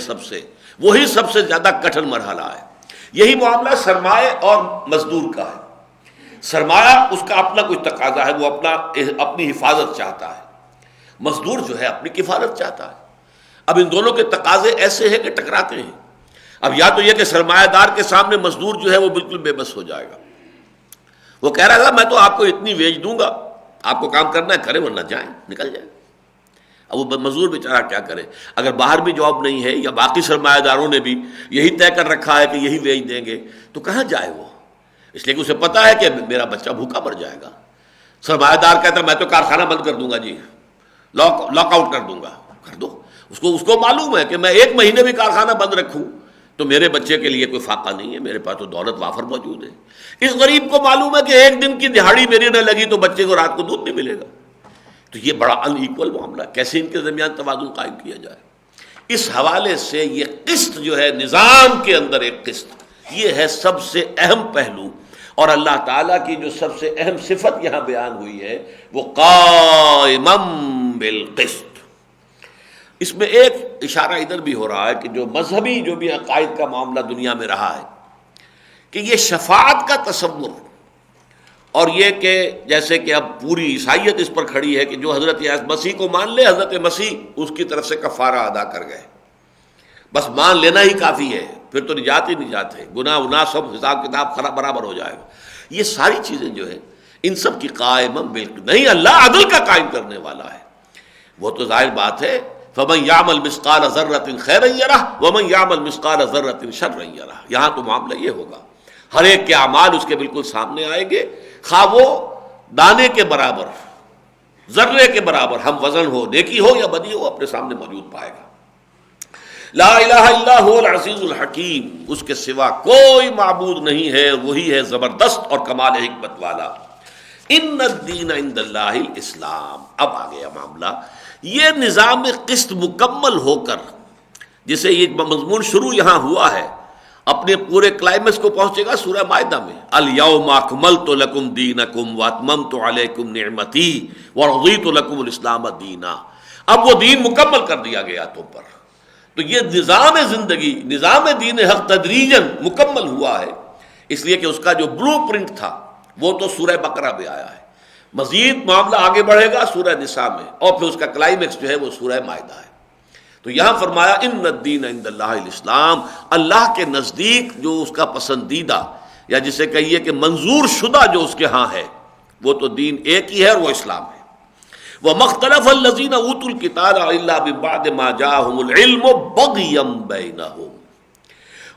وہی سب سے زیادہ کٹھن مرحلہ ہے۔ یہی معاملہ سرمایہ اور مزدور کا ہے۔ سرمایہ اس کا اپنا کچھ تقاضا ہے، وہ اپنی حفاظت چاہتا ہے، مزدور جو ہے اپنی کفالت چاہتا ہے۔ اب ان دونوں کے تقاضے ایسے ہیں کہ ٹکراتے ہیں۔ اب یا تو یہ کہ سرمایہ دار کے سامنے مزدور جو ہے وہ بالکل بے بس ہو جائے گا، وہ کہہ رہا تھا میں تو آپ کو اتنی ویج دوں گا، آپ کو کام کرنا ہے کریں ورنہ جائیں، نکل جائیں۔ اب وہ مزدور بیچارہ کیا کرے؟ اگر باہر بھی جاب نہیں ہے یا باقی سرمایہ داروں نے بھی یہی طے کر رکھا ہے کہ یہی ویج دیں گے، تو کہاں جائے وہ؟ اس لیے کہ اسے پتا ہے کہ میرا بچہ بھوکا مر جائے گا۔ سرمایہ دار کہتا ہے میں تو کارخانہ بند کر دوں گا، جی لاک آؤٹ کر دوں گا، کر دو۔ اس کو معلوم ہے کہ میں ایک مہینے بھی کارخانہ بند رکھوں تو میرے بچے کے لیے کوئی فاقہ نہیں ہے، میرے پاس تو دولت وافر موجود ہے۔ اس غریب کو معلوم ہے کہ ایک دن کی دہاڑی میری نہ لگی تو بچے کو رات کو دودھ نہیں ملے گا۔ تو یہ بڑا ان ایکول معاملہ، کیسے ان کے درمیان توازن قائم کیا جائے؟ اس حوالے سے یہ قسط جو ہے نظام کے اندر ایک قسط، یہ ہے سب سے اہم پہلو، اور اللہ تعالیٰ کی جو سب سے اہم صفت یہاں بیان ہوئی ہے وہ قائمًا بالقسط۔ اس میں ایک اشارہ ادھر بھی ہو رہا ہے کہ جو مذہبی جو بھی عقائد کا معاملہ دنیا میں رہا ہے کہ یہ شفاعت کا تصور، اور یہ کہ جیسے کہ اب پوری عیسائیت اس پر کھڑی ہے کہ جو حضرت مسیح کو مان لے، حضرت مسیح اس کی طرف سے کفارہ ادا کر گئے، بس مان لینا ہی کافی ہے، پھر تو نجات ہی نجات ہے، گناہ سب حساب کتاب برابر ہو جائے گا۔ یہ ساری چیزیں جو ہے ان سب کی قائم بالکل نہیں، اللہ عدل کا قائم کرنے والا ہے۔ وہ تو ظاہر بات ہے فَمَنْ يَعْمَلْ مِثْقَالَ ذَرَّةٍ خَيْرًا يَرَهُ وَمَنْ يَعْمَلْ مِثْقَالَ ذَرَّةٍ شَرًّا يَرَهُ۔ یہاں تو معاملہ یہ ہوگا، ہر ایک کے اعمال اس کے بالکل سامنے آئیں گے، خواہ وہ دانے کے برابر، ذرے کے برابر ہم وزن ہو، نیکی ہو یا بدی ہو، اپنے سامنے موجود پائے گا۔ لا الہ الا هو العزیز الحکیم، اس کے سوا کوئی معبود نہیں ہے، وہی ہے زبردست اور کمال حکمت والا۔ ان الدین عند اللہ الاسلام۔ اب آ گیا معاملہ، یہ نظام قسط مکمل ہو کر جسے یہ مضمون شروع یہاں ہوا ہے اپنے پورے کلائمیکس کو پہنچے گا سورہ مائدہ میں، الیوم اکملت لکم دینکم واتممت علیکم نعمتی ورضیت لکم الاسلام دینا۔ اب وہ دین مکمل کر دیا گیا تم پر، تو یہ نظام زندگی، نظام دین حق تدریجاً مکمل ہوا ہے، اس لیے کہ اس کا جو بلو پرنٹ تھا وہ تو سورہ بقرہ میں آیا ہے، مزید معاملہ آگے بڑھے گا سورہ نساء میں، اور پھر اس کا کلائمیکس جو ہے وہ سورہ مائدہ ہے۔ تو یہاں فرمایا ان الدین عند اللہ الاسلام، اللہ کے نزدیک جو اس کا پسندیدہ یا جسے کہیے کہ منظور شدہ جو اس کے ہاں ہے وہ تو دین ایک ہی ہے، اور وہ اسلام ہے۔ وَمَا اخْتَلَفَ الَّذِينَ أُوتُوا الْكِتَابَ إِلَّا مِن بَعْدِ مَا جَاءَهُمُ الْعِلْمُ بَغْيًا بَيْنَهُمْ،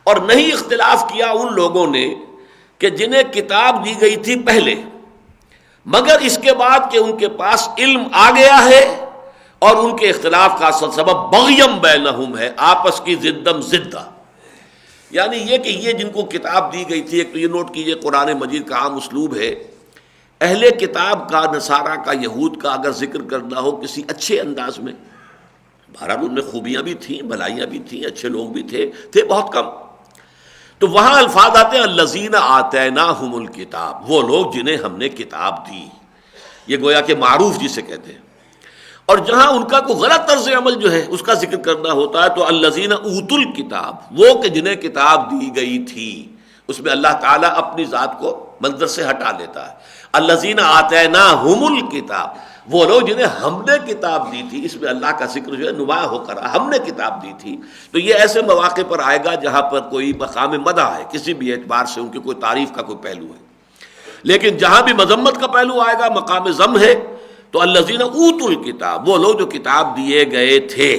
اور نہیں اختلاف کیا ان لوگوں نے کہ جنہیں کتاب دی گئی تھی پہلے، مگر اس کے بعد کہ ان کے پاس علم آ گیا ہے، اور ان کے اختلاف کا اصل سبب بغیم بینہم ہے، آپس کی ضدم ضدہ، یعنی یہ کہ یہ جن کو کتاب دی گئی تھی، ایک تو یہ نوٹ کیجئے قرآن مجید کا عام اسلوب ہے، اہل کتاب کا، نصارہ کا، یہود کا اگر ذکر کرنا ہو کسی اچھے انداز میں، بہرحال ان میں خوبیاں بھی تھیں، بھلائیاں بھی تھیں، اچھے لوگ بھی تھے بہت کم، تو وہاں الفاظ آتے ہیں الذین آتیناہم الکتاب، وہ لوگ جنہیں ہم نے کتاب دی، یہ گویا کہ معروف جسے کہتے ہیں، اور جہاں ان کا کوئی غلط طرز عمل جو ہے اس کا ذکر کرنا ہوتا ہے تو الذین اوتوا الکتاب، وہ کہ جنہیں کتاب دی گئی تھی، اس میں اللہ تعالیٰ اپنی ذات کو منظر سے ہٹا لیتا ہے۔ الذین آتیناہم الکتاب، وہ لوگ جنہیں ہم نے کتاب دی تھی، اس میں اللہ کا ذکر جو ہے نمایاں ہو کر ہم نے کتاب دی تھی، تو یہ ایسے مواقع پر آئے گا جہاں پر کوئی مقام مدح ہے، کسی بھی اعتبار سے ان کی کوئی تعریف کا کوئی پہلو ہے. لیکن جہاں بھی مذمت کا پہلو آئے گا، مقام ذم ہے، تو الذین اوتوا الکتاب، وہ لوگ جو کتاب دیے گئے تھے،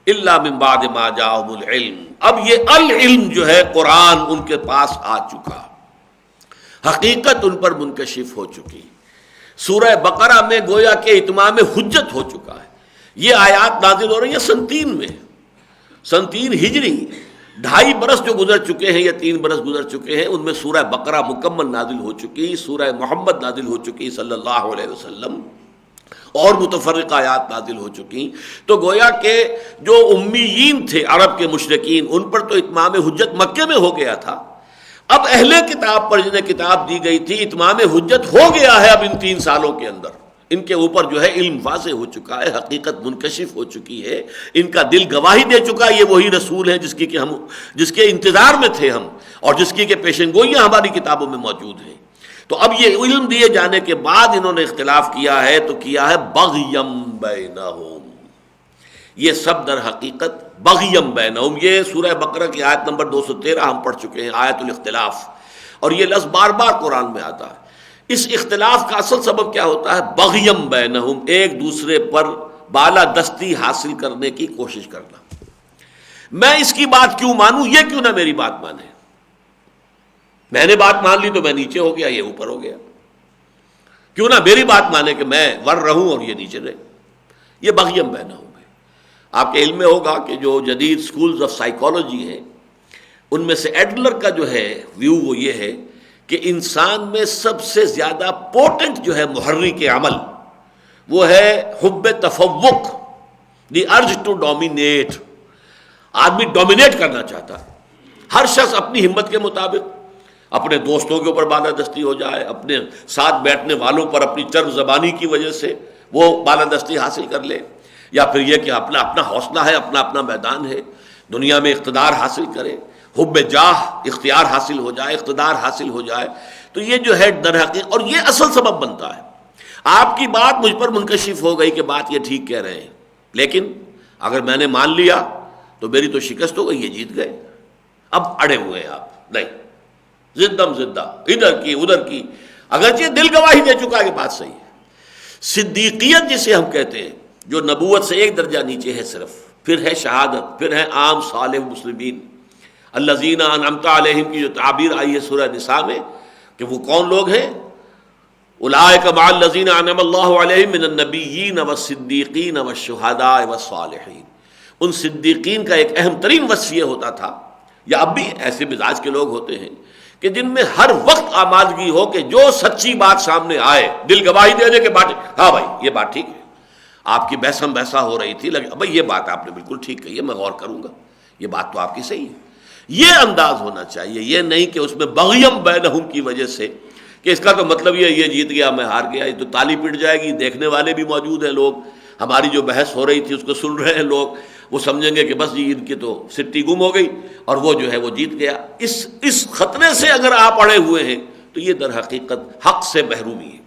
الا من بعد ما جاءہم العلم، اب یہ العلم جو ہے قرآن ان کے پاس آ چکا، حقیقت ان پر منکشف ہو چکی. سورہ بقرہ میں گویا کہ اتمام حجت ہو چکا ہے. یہ آیات نازل ہو رہی ہیں سن 3 میں، سن 3 ہجری، 2.5 برس جو گزر چکے ہیں یا 3 برس گزر چکے ہیں، ان میں سورہ بقرہ مکمل نازل ہو چکی، سورہ محمد نازل ہو چکی صلی اللہ علیہ وسلم، اور متفرقہ آیات نازل ہو چکی. تو گویا کہ جو امیین تھے عرب کے مشرکین، ان پر تو اتمام حجت مکے میں ہو گیا تھا. اب اہل کتاب پر جنہیں کتاب دی گئی تھی، اتمام حجت ہو گیا ہے. اب ان 3 سالوں کے اندر ان کے اوپر جو ہے علم واضح ہو چکا ہے، حقیقت منکشف ہو چکی ہے، ان کا دل گواہی دے چکا ہے یہ وہی رسول ہے جس کے انتظار میں تھے ہم، اور جس کی کہ پیشن گوئیاں ہماری کتابوں میں موجود ہیں. تو اب یہ علم دیے جانے کے بعد انہوں نے اختلاف کیا ہے، تو کیا ہے بغیم بینہم. یہ سب در حقیقت بغیم بینہم، یہ سورہ بقرہ کی آیت نمبر 213 ہم پڑھ چکے ہیں، آیت الاختلاف، اور یہ لفظ بار بار قرآن میں آتا ہے. اس اختلاف کا اصل سبب کیا ہوتا ہے؟ بغیم بینہم، ایک دوسرے پر بالا دستی حاصل کرنے کی کوشش کرنا. میں اس کی بات کیوں مانوں، یہ کیوں نہ میری بات مانے. میں نے بات مان لی تو میں نیچے ہو گیا، یہ اوپر ہو گیا. کیوں نہ میری بات مانے کہ میں ور رہوں اور یہ نیچے رہے. یہ بغیم بینہم. آپ کے علم میں ہوگا کہ جو جدید سکولز آف سائیکالوجی ہیں، ان میں سے ایڈلر کا جو ہے ویو وہ یہ ہے کہ انسان میں سب سے زیادہ پوٹنٹ جو ہے محرک عمل وہ ہے حب تفوق، دی ارج ٹو ڈومینیٹ. آدمی ڈومینیٹ کرنا چاہتا ہے. ہر شخص اپنی ہمت کے مطابق اپنے دوستوں کے اوپر بالادستی ہو جائے، اپنے ساتھ بیٹھنے والوں پر اپنی چرب زبانی کی وجہ سے وہ بالادستی حاصل کر لے، یا پھر یہ کہ اپنا اپنا حوصلہ ہے، اپنا اپنا میدان ہے، دنیا میں اقتدار حاصل کرے، حب جاہ اختیار حاصل ہو جائے، اقتدار حاصل ہو جائے. تو یہ جو ہے در حقیقت، اور یہ اصل سبب بنتا ہے. آپ کی بات مجھ پر منکشف ہو گئی کہ بات یہ ٹھیک کہہ رہے ہیں، لیکن اگر میں نے مان لیا تو میری تو شکست ہو گئی، یہ جیت گئے. اب اڑے ہوئے ہیں آپ، نہیں، زدم زدہ ادھر کی ادھر کی، اگرچہ دل گواہی دے چکا کہ بات صحیح ہے. صدیقیت جسے ہم کہتے ہیں، جو نبوت سے ایک درجہ نیچے ہے صرف، پھر ہے شہادت، پھر ہے عام صالح مسلمین، الذین انعمت علیہم کی جو تعبیر آئی ہے سورہ نساء میں، کہ وہ کون لوگ ہیں؟ اولئک مع الذین انعم اللہ علیہم من النبیین والصدیقین والشہداء والصالحین. ان صدیقین کا ایک اہم ترین وصف یہ ہوتا تھا، یا اب بھی ایسے مزاج کے لوگ ہوتے ہیں کہ جن میں ہر وقت آمادگی ہو کہ جو سچی بات سامنے آئے دل گواہی دے دے کہ بات، ہاں بھائی یہ بات ٹھیک ہے، آپ کی بحثم بحثہ ہو رہی تھی، لگا بھائی یہ بات آپ نے بالکل ٹھیک کہی ہے، میں غور کروں گا، یہ بات تو آپ کی صحیح ہے. یہ انداز ہونا چاہیے، یہ نہیں کہ اس میں بغیم بینہم کی وجہ سے کہ اس کا تو مطلب یہ جیت گیا میں ہار گیا، یہ تو تالی پٹ جائے گی. دیکھنے والے بھی موجود ہیں لوگ، ہماری جو بحث ہو رہی تھی اس کو سن رہے ہیں لوگ، وہ سمجھیں گے کہ بس جی ان کی تو سٹی گم ہو گئی اور وہ جو ہے وہ جیت گیا. اس خطرے سے اگر آپ اڑے ہوئے ہیں تو یہ در حقیقت حق سے محرومی ہے.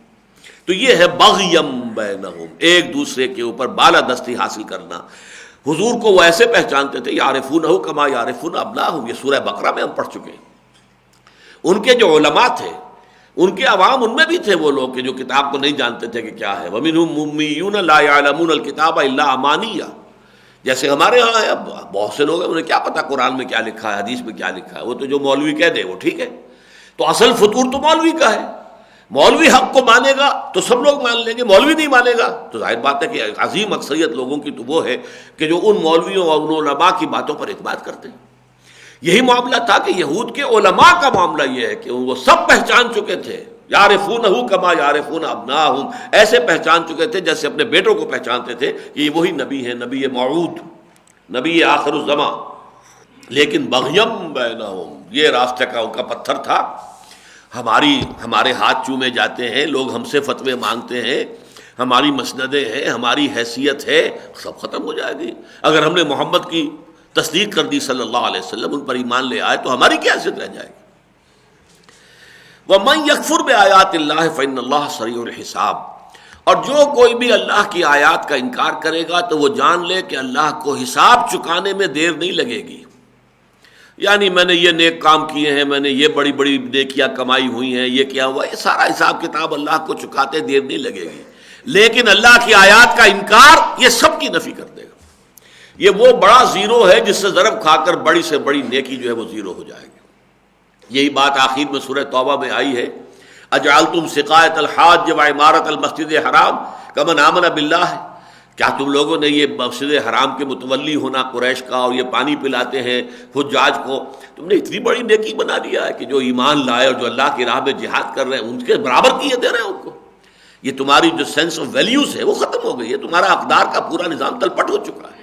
تو یہ ہے بغیم بینہم، ایک دوسرے کے اوپر بالادستی حاصل کرنا. حضور کو وہ ایسے پہچانتے تھے، یعرفونہ کما یعرفون ابناہم، یہ سورہ بقرہ میں ہم پڑھ چکے ہیں. ان کے جو علماء تھے، ان کے عوام، ان میں بھی تھے وہ لوگ کہ جو کتاب کو نہیں جانتے تھے کہ کیا ہے. وَمِنْهُمْ أُمِّيُّونَ لَا يَعْلَمُونَ الْكِتَابَ إِلَّا أَمَانِيَّ. جیسے ہمارے ہاں ہے، بہت سے لوگ ہیں انہیں کیا پتا قرآن میں کیا لکھا ہے، حدیث میں کیا لکھا ہے، وہ تو جو مولوی کہہ دے وہ ٹھیک ہے. تو اصل فطور تو مولوی کا ہے. مولوی حق کو مانے گا تو سب لوگ مان لیں گے، مولوی نہیں مانے گا تو ظاہر بات ہے کہ عظیم اکثریت لوگوں کی تو وہ ہے کہ جو ان مولویوں اور ان علماء کی باتوں پر اعتماد کرتے ہیں. یہی معاملہ تھا کہ یہود کے علماء کا معاملہ یہ ہے کہ وہ سب پہچان چکے تھے، یعرفونہ کما یعرفون ابناہم، ایسے پہچان چکے تھے جیسے اپنے بیٹوں کو پہچانتے تھے کہ یہ وہی نبی ہے، نبی موعود، نبی آخر الزمان. لیکن بغیم بینہم، یہ راستے کا ان کا پتھر تھا. ہمارے ہاتھ چومے جاتے ہیں لوگ، ہم سے فتوے مانگتے ہیں، ہماری مسندیں ہیں، ہماری حیثیت ہے، سب ختم ہو جائے گی. اگر ہم نے محمد کی تصدیق کر دی صلی اللہ علیہ وسلم، ان پر ایمان لے آئے تو ہماری کیا حیثیت رہ جائے گی. وَمَن يَكْفُرْ بِآيَاتِ اللَّهِ فَإِنَّ اللَّهَ سَرِيعُ الْحِسَابِ. اور جو کوئی بھی اللہ کی آیات کا انکار کرے گا تو وہ جان لے کہ اللہ کو حساب چکانے میں دیر نہیں لگے گی. یعنی میں نے یہ نیک کام کیے ہیں، میں نے یہ بڑی بڑی نیکیاں کمائی ہوئی ہیں، یہ کیا ہوا، یہ سارا حساب کتاب اللہ کو چکاتے دیر نہیں لگے گی. لیکن اللہ کی آیات کا انکار یہ سب کی نفی کر دے گا. یہ وہ بڑا زیرو ہے جس سے ضرب کھا کر بڑی سے بڑی نیکی جو ہے وہ زیرو ہو جائے گی. یہی بات آخر میں سورہ توبہ میں آئی ہے، اجعلتم سقایۃ الحاج وعمارۃ المسجد الحرام کمن آمن باللہ، کیا تم لوگوں نے یہ مسجد حرام کے متولی ہونا قریش کا اور یہ پانی پلاتے ہیں حجاج کو، تم نے اتنی بڑی نیکی بنا دیا ہے کہ جو ایمان لائے اور جو اللہ کی راہ میں جہاد کر رہے ہیں ان کے برابر کیے دے رہے ہیں ان کو. یہ تمہاری جو سینس آف ویلیوز ہے وہ ختم ہو گئی ہے، تمہارا اقدار کا پورا نظام تلپٹ ہو چکا ہے.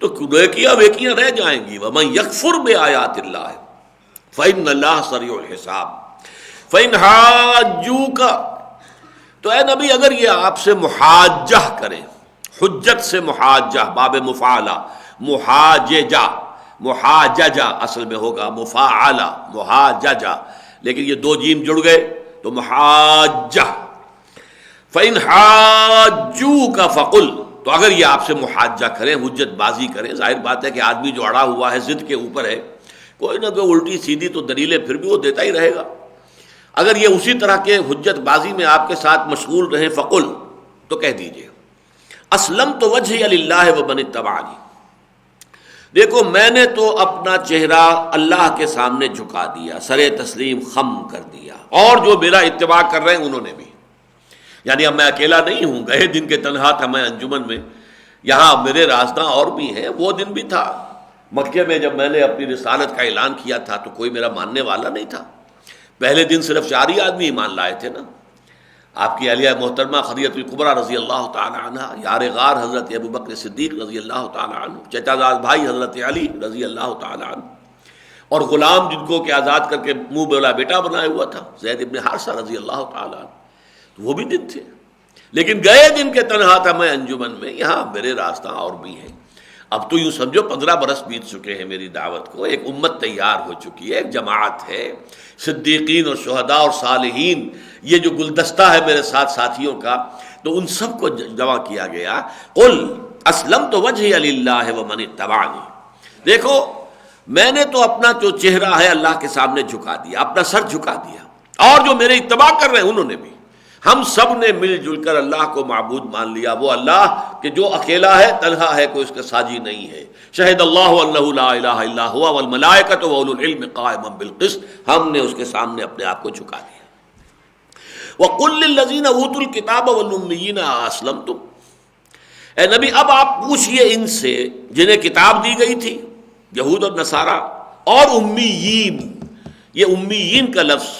تو نیکیاں ویکیاں رہ جائیں گی. وَمَن يَكْفُرْ بِآيَاتِ اللَّهِ فَإِنَّ اللَّهَ سَرِيعُ الْحِسَابِ فَإِنْ حَاجُّوكَ، تو اے نبی اگر یہ آپ سے محاجہ کریں، حجت سے محاجہ باب مفعلہ، محاججہ اصل میں ہوگا مفاعلہ محاججہ، لیکن یہ دو جیم جڑ گئے تو محاجہ. فَإِنْ حَاجُّوكَ فَقُلْ، تو اگر یہ آپ سے محاجہ کریں، حجت بازی کریں، ظاہر بات ہے کہ آدمی جو اڑا ہوا ہے ضد کے اوپر ہے، کوئی نہ کوئی الٹی سیدھی تو دلیلیں پھر بھی وہ دیتا ہی رہے گا. اگر یہ اسی طرح کے حجت بازی میں آپ کے ساتھ مشغول رہے، فقل، تو کہہ دیجئے اسلمت وجہی للہ ومن اتبعنی، دیکھو میں نے تو اپنا چہرہ اللہ کے سامنے جھکا دیا، سر تسلیم خم کر دیا، اور جو میرا اتباع کر رہے ہیں انہوں نے بھی. یعنی اب میں اکیلا نہیں ہوں. گئے دن کے تنہا تھا میں انجمن میں، یہاں میرے راستہ اور بھی ہیں. وہ دن بھی تھا مکے میں جب میں نے اپنی رسالت کا اعلان کیا تھا تو کوئی میرا ماننے والا نہیں تھا. پہلے دن صرف 4 ہی آدمی ایمان لائے تھے نا. آپ کی اہلیہ محترمہ خدیجہ الکبریٰ رضی اللہ تعالی عنہ، یار غار حضرت ابوبکر صدیق رضی اللہ تعالی عنہ، چچا زاد بھائی حضرت علی رضی اللہ تعالی عنہ، اور غلام جن کو کہ آزاد کر کے منہ بولا بیٹا بنایا ہوا تھا زید ابن حارثہ رضی اللہ تعالی عنہ، تو وہ بھی دن تھے. لیکن گئے دن کے تنہا تھا میں انجمن میں، یہاں میرے راستہ اور بھی ہیں. اب تو یوں سمجھو 15 برس بیت چکے ہیں میری دعوت کو، ایک امت تیار ہو چکی ہے، ایک جماعت ہے، صدیقین اور شہداء اور صالحین، یہ جو گلدستہ ہے میرے ساتھ ساتھیوں کا، تو ان سب کو جمع کیا گیا. قل اسلمت وجہی للہ ومن اتبعنی، دیکھو میں نے تو اپنا جو چہرہ ہے اللہ کے سامنے جھکا دیا، اپنا سر جھکا دیا، اور جو میرے اتباع کر رہے ہیں انہوں نے بھی. ہم سب نے مل جل کر اللہ کو معبود مان لیا، وہ اللہ کہ جو اکیلا ہے، تنہا ہے، کوئی اس کے ساجی نہیں ہے. شہد اللہ انہ لا الہ الا هو والملائکۃ واولو العلم قائما بالقسط، ہم نے اس کے سامنے اپنے آپ کو جھکا دیا. وقل للذین اوتوا الکتاب والامیین اسلمتم، اے نبی اب آپ پوچھئے ان سے جنہیں کتاب دی گئی تھی، یہود اور نصارہ، اور امیین. یہ امیین کا لفظ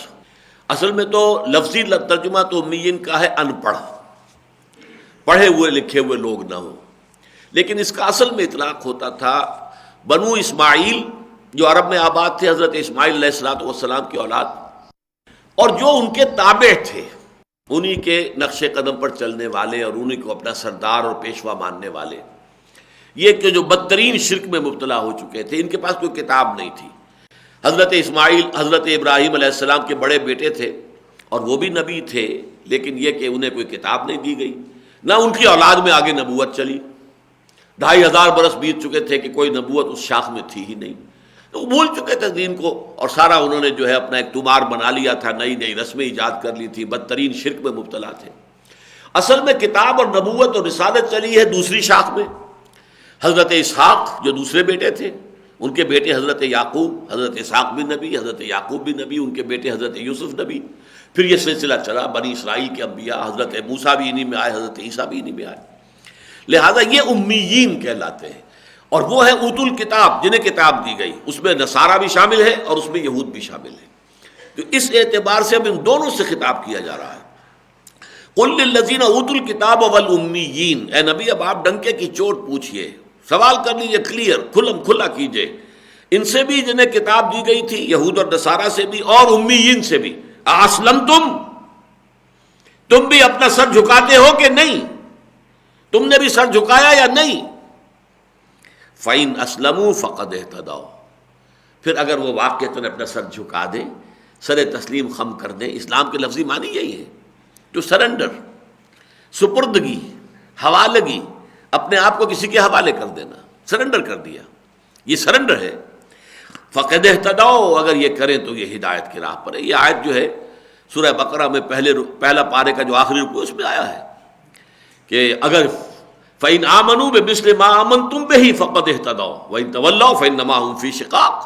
اصل میں تو لفظی ترجمہ تو امیین کا ہے ان پڑھ، پڑھے ہوئے لکھے ہوئے لوگ نہ ہوں، لیکن اس کا اصل میں اطلاق ہوتا تھا بنو اسماعیل جو عرب میں آباد تھے، حضرت اسماعیل علیہ السلام کی اولاد، اور جو ان کے تابع تھے، انہی کے نقش قدم پر چلنے والے اور انہی کو اپنا سردار اور پیشوا ماننے والے. یہ کہ جو بدترین شرک میں مبتلا ہو چکے تھے، ان کے پاس کوئی کتاب نہیں تھی. حضرت اسماعیل حضرت ابراہیم علیہ السلام کے بڑے بیٹے تھے اور وہ بھی نبی تھے، لیکن یہ کہ انہیں کوئی کتاب نہیں دی گئی، نہ ان کی اولاد میں آگے نبوت چلی. 2500 برس بیت چکے تھے کہ کوئی نبوت اس شاخ میں تھی ہی نہیں. تو وہ بھول چکے تھے دین کو، اور سارا انہوں نے جو ہے اپنا ایک تمار بنا لیا تھا، نئی نئی رسمیں ایجاد کر لی تھی، بدترین شرک میں مبتلا تھے. اصل میں کتاب اور نبوت اور رسالت چلی ہے دوسری شاخ میں. حضرت اسحاق جو دوسرے بیٹے تھے، ان کے بیٹے حضرت یعقوب، حضرت اسحاق بھی نبی، حضرت یعقوب بھی نبی، ان کے بیٹے حضرت یوسف نبی. پھر یہ سلسلہ چلا، بنی اسرائیل کے انبیاء، حضرت موسیٰ بھی انہی میں آئے، حضرت عیسیٰ بھی انہی میں آئے. لہذا یہ امیین کہلاتے ہیں. اور وہ ہے اوت الکتاب جنہیں کتاب دی گئی، اس میں نصارہ بھی شامل ہے اور اس میں یہود بھی شامل ہے. تو اس اعتبار سے اب ان دونوں سے خطاب کیا جا رہا ہے. قل للذین اوتوا الکتاب والامیین، اے نبی اب آپ ڈنکے کی چوٹ پوچھئے، سوال کر لیجئے، کلیئر کھلم کھلا کیجئے، ان سے بھی جنہیں کتاب دی گئی تھی، یہود اور نصارہ سے بھی اور امیین سے بھی. اسلمتم، تم بھی اپنا سر جھکاتے ہو کہ نہیں؟ تم نے بھی سر جھکایا یا نہیں؟ فَإِنْ أَسْلَمُوا فَقَدْ اهْتَدَوْا، پھر اگر وہ واقعتاً اپنا سر جھکا دیں، سر تسلیم خم کر دیں، اسلام کے لفظی معنی یہی ہے ٹو سرنڈر. سپردگی، حوالگی، اپنے آپ کو کسی کے حوالے کر دینا، سرنڈر کر دیا، یہ سرنڈر ہے۔ فقد اہتدوا، اگر یہ کریں تو یہ ہدایت کی راہ پر ہے۔ یہ آیت جو ہے سورہ بقرہ میں پہلا پارے کا جو آخری رکوع اس میں آیا ہے کہ اگر فَإِنْ آمَنُوا بِمِثْلِ مَا آمَنْتُمْ بِهِ فَقَدِ اهْتَدَوْا وَإِنْ تَوَلَّوْا فَإِنَّمَا هُمْ فِي شِقَاقٍ،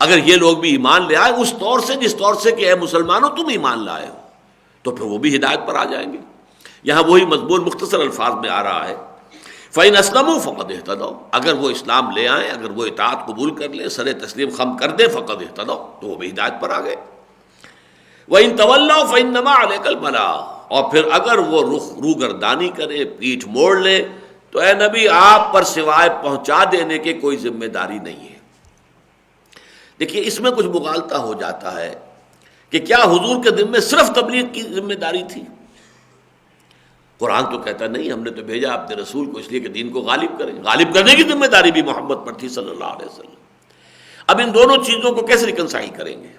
اگر یہ لوگ بھی ایمان لے آئے اس طور سے جس طور سے کہ اے مسلمانوں تم ایمان لائے ہو، تو پھر وہ بھی ہدایت پر آ جائیں گے۔ یہاں وہی مضمون مختصر الفاظ میں آ رہا ہے، فَإِنْ أَسْلَمُوا فَقَدِ اهْتَدَوْا، اگر وہ اسلام لے آئیں، اگر وہ اطاعت قبول کر لیں، سر تسلیم خم کر دیں، فَقَدِ اهْتَدَوْا، تو وہ بھی ہدایت پر آ گئے۔ وَإِنْ تَوَلَّوْا فَإِنَّمَا عَلَيْكَ الْبَلَاغُ، اور پھر اگر وہ روگردانی کرے، پیٹھ موڑ لے، تو اے نبی آپ پر سوائے پہنچا دینے کے کوئی ذمہ داری نہیں ہے۔ دیکھیے اس میں کچھ مغالطہ ہو جاتا ہے کہ کیا حضور کے ذمے صرف تبلیغ کی ذمہ داری تھی؟ قرآن تو کہتا نہیں، ہم نے تو بھیجا اپنے رسول کو اس لیے کہ دین کو غالب کریں، غالب کرنے کی ذمہ داری بھی محمد پر تھی صلی اللہ علیہ وسلم۔ اب ان دونوں چیزوں کو کیسے ریکنسائل کریں گے؟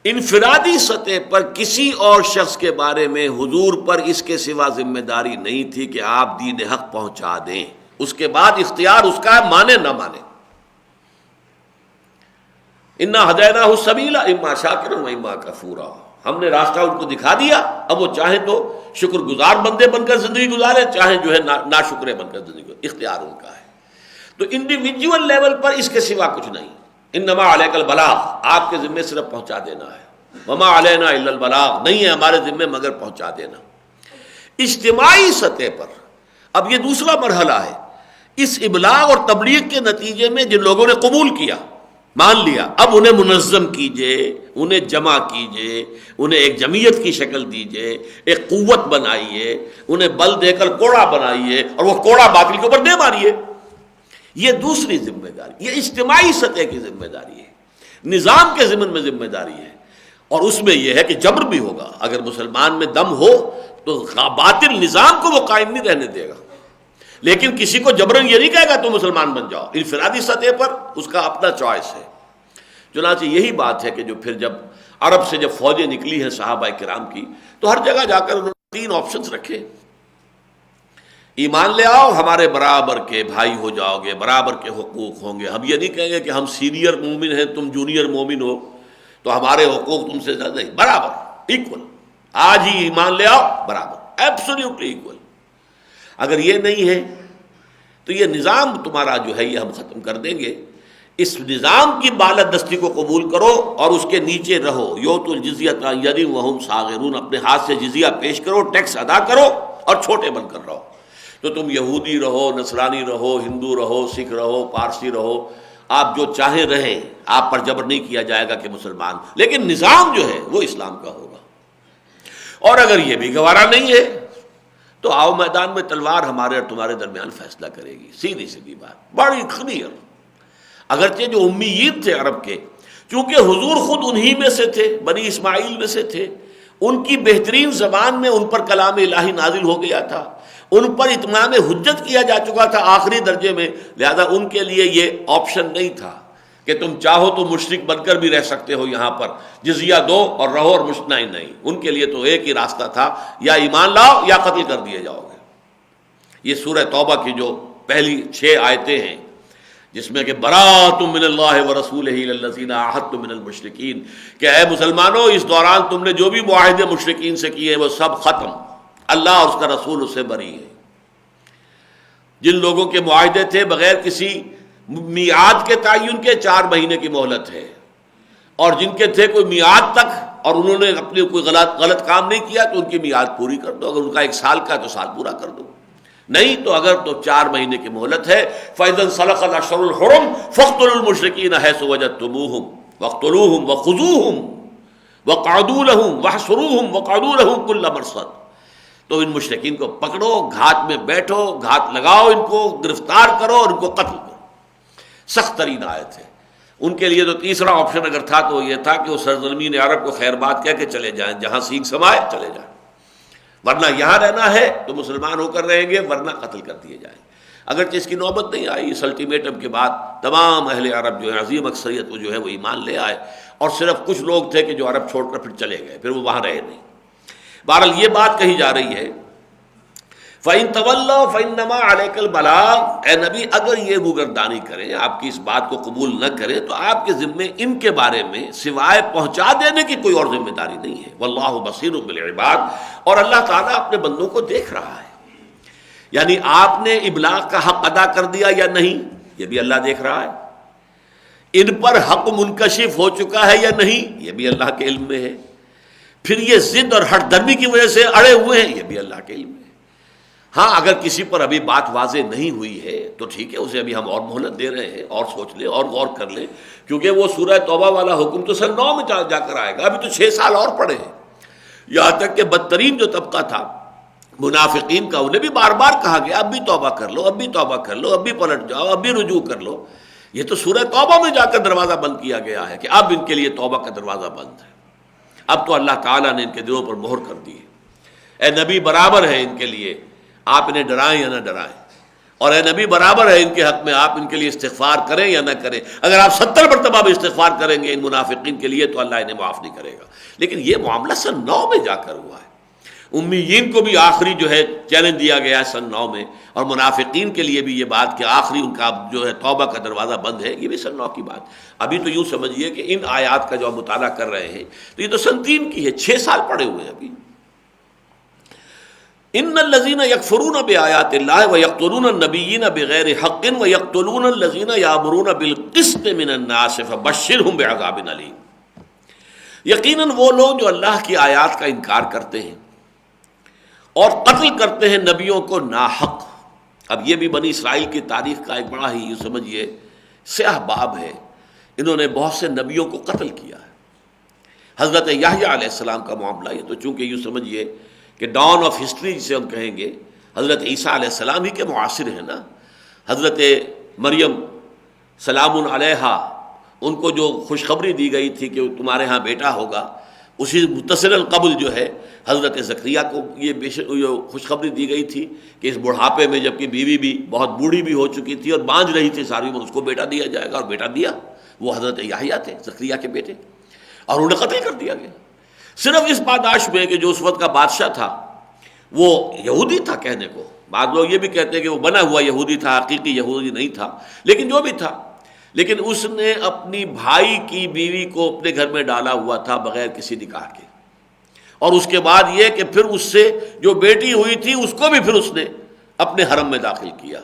انفرادی سطح پر کسی اور شخص کے بارے میں حضور پر اس کے سوا ذمہ داری نہیں تھی کہ آپ دین حق پہنچا دیں، اس کے بعد اختیار اس کا ہے، مانے نہ مانے۔ انا ہدیناہ السبیل اما شاکرا و اما کفورا، ہم نے راستہ ان کو دکھا دیا، اب وہ چاہیں تو شکر گزار بندے بن کر زندگی گزارے، چاہیں جو ہے ناشکرے بن کر زندگی گزارے، اختیار ان کا ہے۔ تو انڈیویجول لیول پر اس کے سوا کچھ نہیں۔ انما علیک البلاغ، آپ کے ذمے صرف پہنچا دینا ہے، وما علینا الا البلاغ، نہیں ہے ہمارے ذمے مگر پہنچا دینا۔ اجتماعی سطح پر اب یہ دوسرا مرحلہ ہے، اس ابلاغ اور تبلیغ کے نتیجے میں جن لوگوں نے قبول کیا، مان لیا، اب انہیں منظم کیجئے، انہیں جمع کیجئے، انہیں ایک جمعیت کی شکل دیجئے، ایک قوت بنائیے، انہیں بل دے کر کوڑا بنائیے اور وہ کوڑا باطل کے اوپر دے ماریے۔ یہ دوسری ذمہ داری، یہ اجتماعی سطح کی ذمہ داری ہے، نظام کے ضمن میں ذمہ داری ہے، اور اس میں یہ ہے کہ جبر بھی ہوگا۔ اگر مسلمان میں دم ہو تو باطل نظام کو وہ قائم نہیں رہنے دے گا، لیکن کسی کو جبرن یہ نہیں کہے گا تم مسلمان بن جاؤ۔ انفرادی سطح پر اس کا اپنا چوائس ہے۔ چنانچہ یہی بات ہے کہ جو پھر جب عرب سے جب فوجیں نکلی ہیں صحابہ کرام کی، تو ہر جگہ جا کر انہوں نے 3 آپشنز رکھے۔ ایمان لے آؤ، ہمارے برابر کے بھائی ہو جاؤ گے، برابر کے حقوق ہوں گے، ہم یہ نہیں کہیں گے کہ ہم سینئر مومن ہیں تم جونیئر مومن ہو تو ہمارے حقوق تم سے زیادہ نہیں، برابر، ایکول، آج ہی ایمان لے آؤ، برابر، ایبسولوٹلی ایکول۔ اگر یہ نہیں ہے تو یہ نظام تمہارا جو ہے یہ ہم ختم کر دیں گے۔ اس نظام کی بالادستی کو قبول کرو اور اس کے نیچے رہو، یؤت الجزیۃ عن ید وہم صاغرون، اپنے ہاتھ سے جزیہ پیش کرو، ٹیکس ادا کرو اور چھوٹے بن کر رہو۔ تو تم یہودی رہو، نصرانی رہو، ہندو رہو، سکھ رہو، پارسی رہو، آپ جو چاہیں رہیں، آپ پر جبر نہیں کیا جائے گا کہ مسلمان، لیکن نظام جو ہے وہ اسلام کا ہوگا۔ اور اگر یہ بھی گوارا نہیں ہے تو آؤ میدان میں، تلوار ہمارے اور تمہارے درمیان فیصلہ کرے گی۔ سیدھی سیدھی بات، بڑی کلیئر۔ اگرچہ جو امیین تھے عرب کے، چونکہ حضور خود انہی میں سے تھے، بنی اسماعیل میں سے تھے، ان کی بہترین زبان میں ان پر کلام الہی نازل ہو گیا تھا، ان پر اتمام حجت کیا جا چکا تھا آخری درجے میں، لہذا ان کے لیے یہ آپشن نہیں تھا کہ تم چاہو تو مشرک بن کر بھی رہ سکتے ہو، یہاں پر جزیہ دو اور رہو اور نہیں۔ ان کے لیے تو ایک ہی راستہ تھا، یا ایمان لاؤ یا قتل کر دیے جاؤ گے۔ یہ سورہ توبہ کی جو پہلی 6 آیتیں ہیں، جس میں کہ براءۃ من اللہ ورسولہ الی الذین عاہدتم من المشرکین، کہ اے مسلمانوں اس دوران تم نے جو بھی معاہدے مشرکین سے کیے وہ سب ختم، اللہ اور اس کا رسول اس سے بری ہے۔ جن لوگوں کے معاہدے تھے بغیر کسی میعاد کے تعین کے 4 مہینے کی مہلت ہے، اور جن کے تھے کوئی میعاد تک اور انہوں نے اپنے کوئی غلط کام نہیں کیا تو ان کی میعاد پوری کر دو، اگر ان کا 1 سال کا تو سال پورا کر دو، نہیں تو اگر تو 4 مہینے کی مہلت ہے۔ فَإِذَا انْسَلَخَ الْأَشْهُرُ الْحُرُمُ فَاقْتُلُوا الْمُشْرِكِينَ حَيْثُ وَجَدتُّمُوهُمْ وَاقْتُلُوهُمْ وَخُذُوهُمْ وَاقْعُدُوا لَهُمْ وَاحْصُرُوهُمْ وَاقْعُدُوا لَهُمْ كُلَّ مَرْصَدٍ۔ تو ان مشرکین کو پکڑو، گھات میں بیٹھو، گھات لگاؤ، ان کو گرفتار کرو اور ان کو قتل کرو۔ سخت ترین آیت ہے۔ ان کے لیے تو تیسرا آپشن اگر تھا تو یہ تھا کہ وہ سرزمین عرب کو خیر بات کہہ کے چلے جائیں، جہاں سینگ سمائے چلے جائیں، ورنہ یہاں رہنا ہے تو مسلمان ہو کر رہیں گے، ورنہ قتل کر دیے جائیں۔ اگرچہ اس کی نوبت نہیں آئی، اس الٹیمیٹم کے بعد تمام اہل عرب جو ہے، عظیم اکثریت وہ جو ہے وہ ایمان لے آئے، اور صرف کچھ لوگ تھے کہ جو عرب چھوڑ کر پھر چلے گئے، پھر وہ وہاں رہے نہیں۔ بہرحال یہ بات کہی جا رہی ہے فَإِن تَوَلَّوْا فَإِنَّمَا عَلَيْكَ الْبَلَاغُ، اے نبی اگر یہ روگردانی کریں، آپ کی اس بات کو قبول نہ کریں، تو آپ کے ذمے ان کے بارے میں سوائے پہنچا دینے کی کوئی اور ذمہ داری نہیں ہے۔ وَاللَّهُ بَصِيرٌ بِالْعِبَادِ، اور اللہ تعالیٰ اپنے بندوں کو دیکھ رہا ہے۔ یعنی آپ نے ابلاغ کا حق ادا کر دیا یا نہیں، یہ بھی اللہ دیکھ رہا ہے۔ ان پر حق منکشف ہو چکا ہے یا نہیں، یہ بھی اللہ کے علم میں ہے۔ پھر یہ ضد اور ہٹ درمی کی وجہ سے اڑے ہوئے ہیں، یہ بھی اللہ کے علم میں ہے۔ ہاں اگر کسی پر ابھی بات واضح نہیں ہوئی ہے تو ٹھیک ہے، اسے ابھی ہم اور مہلت دے رہے ہیں، اور سوچ لیں اور غور کر لیں، کیونکہ وہ سورہ توبہ والا حکم تو سن 9 میں جا کر آئے گا، ابھی تو 6 سال اور پڑے ہیں۔ یہاں تک کہ بدترین جو طبقہ تھا منافقین کا، انہیں بھی بار بار کہا گیا اب بھی توبہ کر لو، اب بھی توبہ کر لو، اب بھی پلٹ جاؤ، اب بھی رجوع کر لو۔ یہ تو سورہ توبہ میں جا کر دروازہ بند کیا گیا ہے کہ اب ان کے لیے توبہ کا دروازہ بند ہے۔ اب تو اللہ تعالیٰ نے ان کے دلوں پر مہر کر دی ہے۔ اے نبی برابر ہے ان کے لیے، آپ انہیں ڈرائیں یا نہ ڈرائیں، اور اے نبی برابر ہے ان کے حق میں، آپ ان کے لیے استغفار کریں یا نہ کریں۔ اگر آپ 70 مرتبہ بھی استغفار کریں گے ان منافقین کے لیے تو اللہ انہیں معاف نہیں کرے گا۔ لیکن یہ معاملہ سن 9 میں جا کر ہوا ہے۔ امیین کو بھی آخری جو ہے چیلنج دیا گیا ہے سن 9 میں، اور منافقین کے لیے بھی یہ بات کہ آخری ان کا جو ہے توبہ کا دروازہ بند ہے، یہ بھی سن 9 کی بات۔ ابھی تو یوں سمجھیے کہ ان آیات کا جو ہم مطالعہ کر رہے ہیں تو یہ تو سن 3 کی ہے، 6 سال پڑے ہوئے ہیں ابھی۔ ان الذین یکفرون بآیات اللہ ویقتلون النبیین بغیر حق ویقتلون الذین یأمرون بالقسط من الناس فبشرہم بعذاب علیم، یقیناً وہ لوگ جو اللہ کی آیات کا انکار کرتے ہیں اور قتل کرتے ہیں نبیوں کو ناحق۔ اب یہ بھی بنی اسرائیل کی تاریخ کا ایک بڑا ہی یوں سمجھیے سیاہ باب ہے، انہوں نے بہت سے نبیوں کو قتل کیا ہے۔ حضرت یحییٰ علیہ السلام کا معاملہ، یہ تو چونکہ یوں سمجھیے کہ ڈاؤن آف ہسٹری جسے ہم کہیں گے، حضرت عیسیٰ علیہ السلام ہی کے معاصر ہیں نا۔ حضرت مریم سلام علیہا، ان کو جو خوشخبری دی گئی تھی کہ تمہارے ہاں بیٹا ہوگا، اسی متصل قبل جو ہے حضرت زکریہ کو یہ خوشخبری دی گئی تھی کہ اس بڑھاپے میں، جبکہ بیوی بھی بہت بوڑھی بھی ہو چکی تھی اور بانجھ رہی تھی ساری عمر، اس کو بیٹا دیا جائے گا، اور بیٹا دیا۔ وہ حضرت یحییٰ تھے، زکریہ کے بیٹے، اور انہیں قتل کر دیا گیا صرف اس پاداش میں کہ جو اس وقت کا بادشاہ تھا وہ یہودی تھا کہنے کو۔ بعض لوگ یہ بھی کہتے ہیں کہ وہ بنا ہوا یہودی تھا، حقیقی یہودی نہیں تھا، لیکن جو بھی تھا، لیکن اس نے اپنی بھائی کی بیوی کو اپنے گھر میں ڈالا ہوا تھا بغیر کسی نکاح کے، اور اس کے بعد یہ کہ پھر اس سے جو بیٹی ہوئی تھی اس کو بھی پھر اس نے اپنے حرم میں داخل کیا۔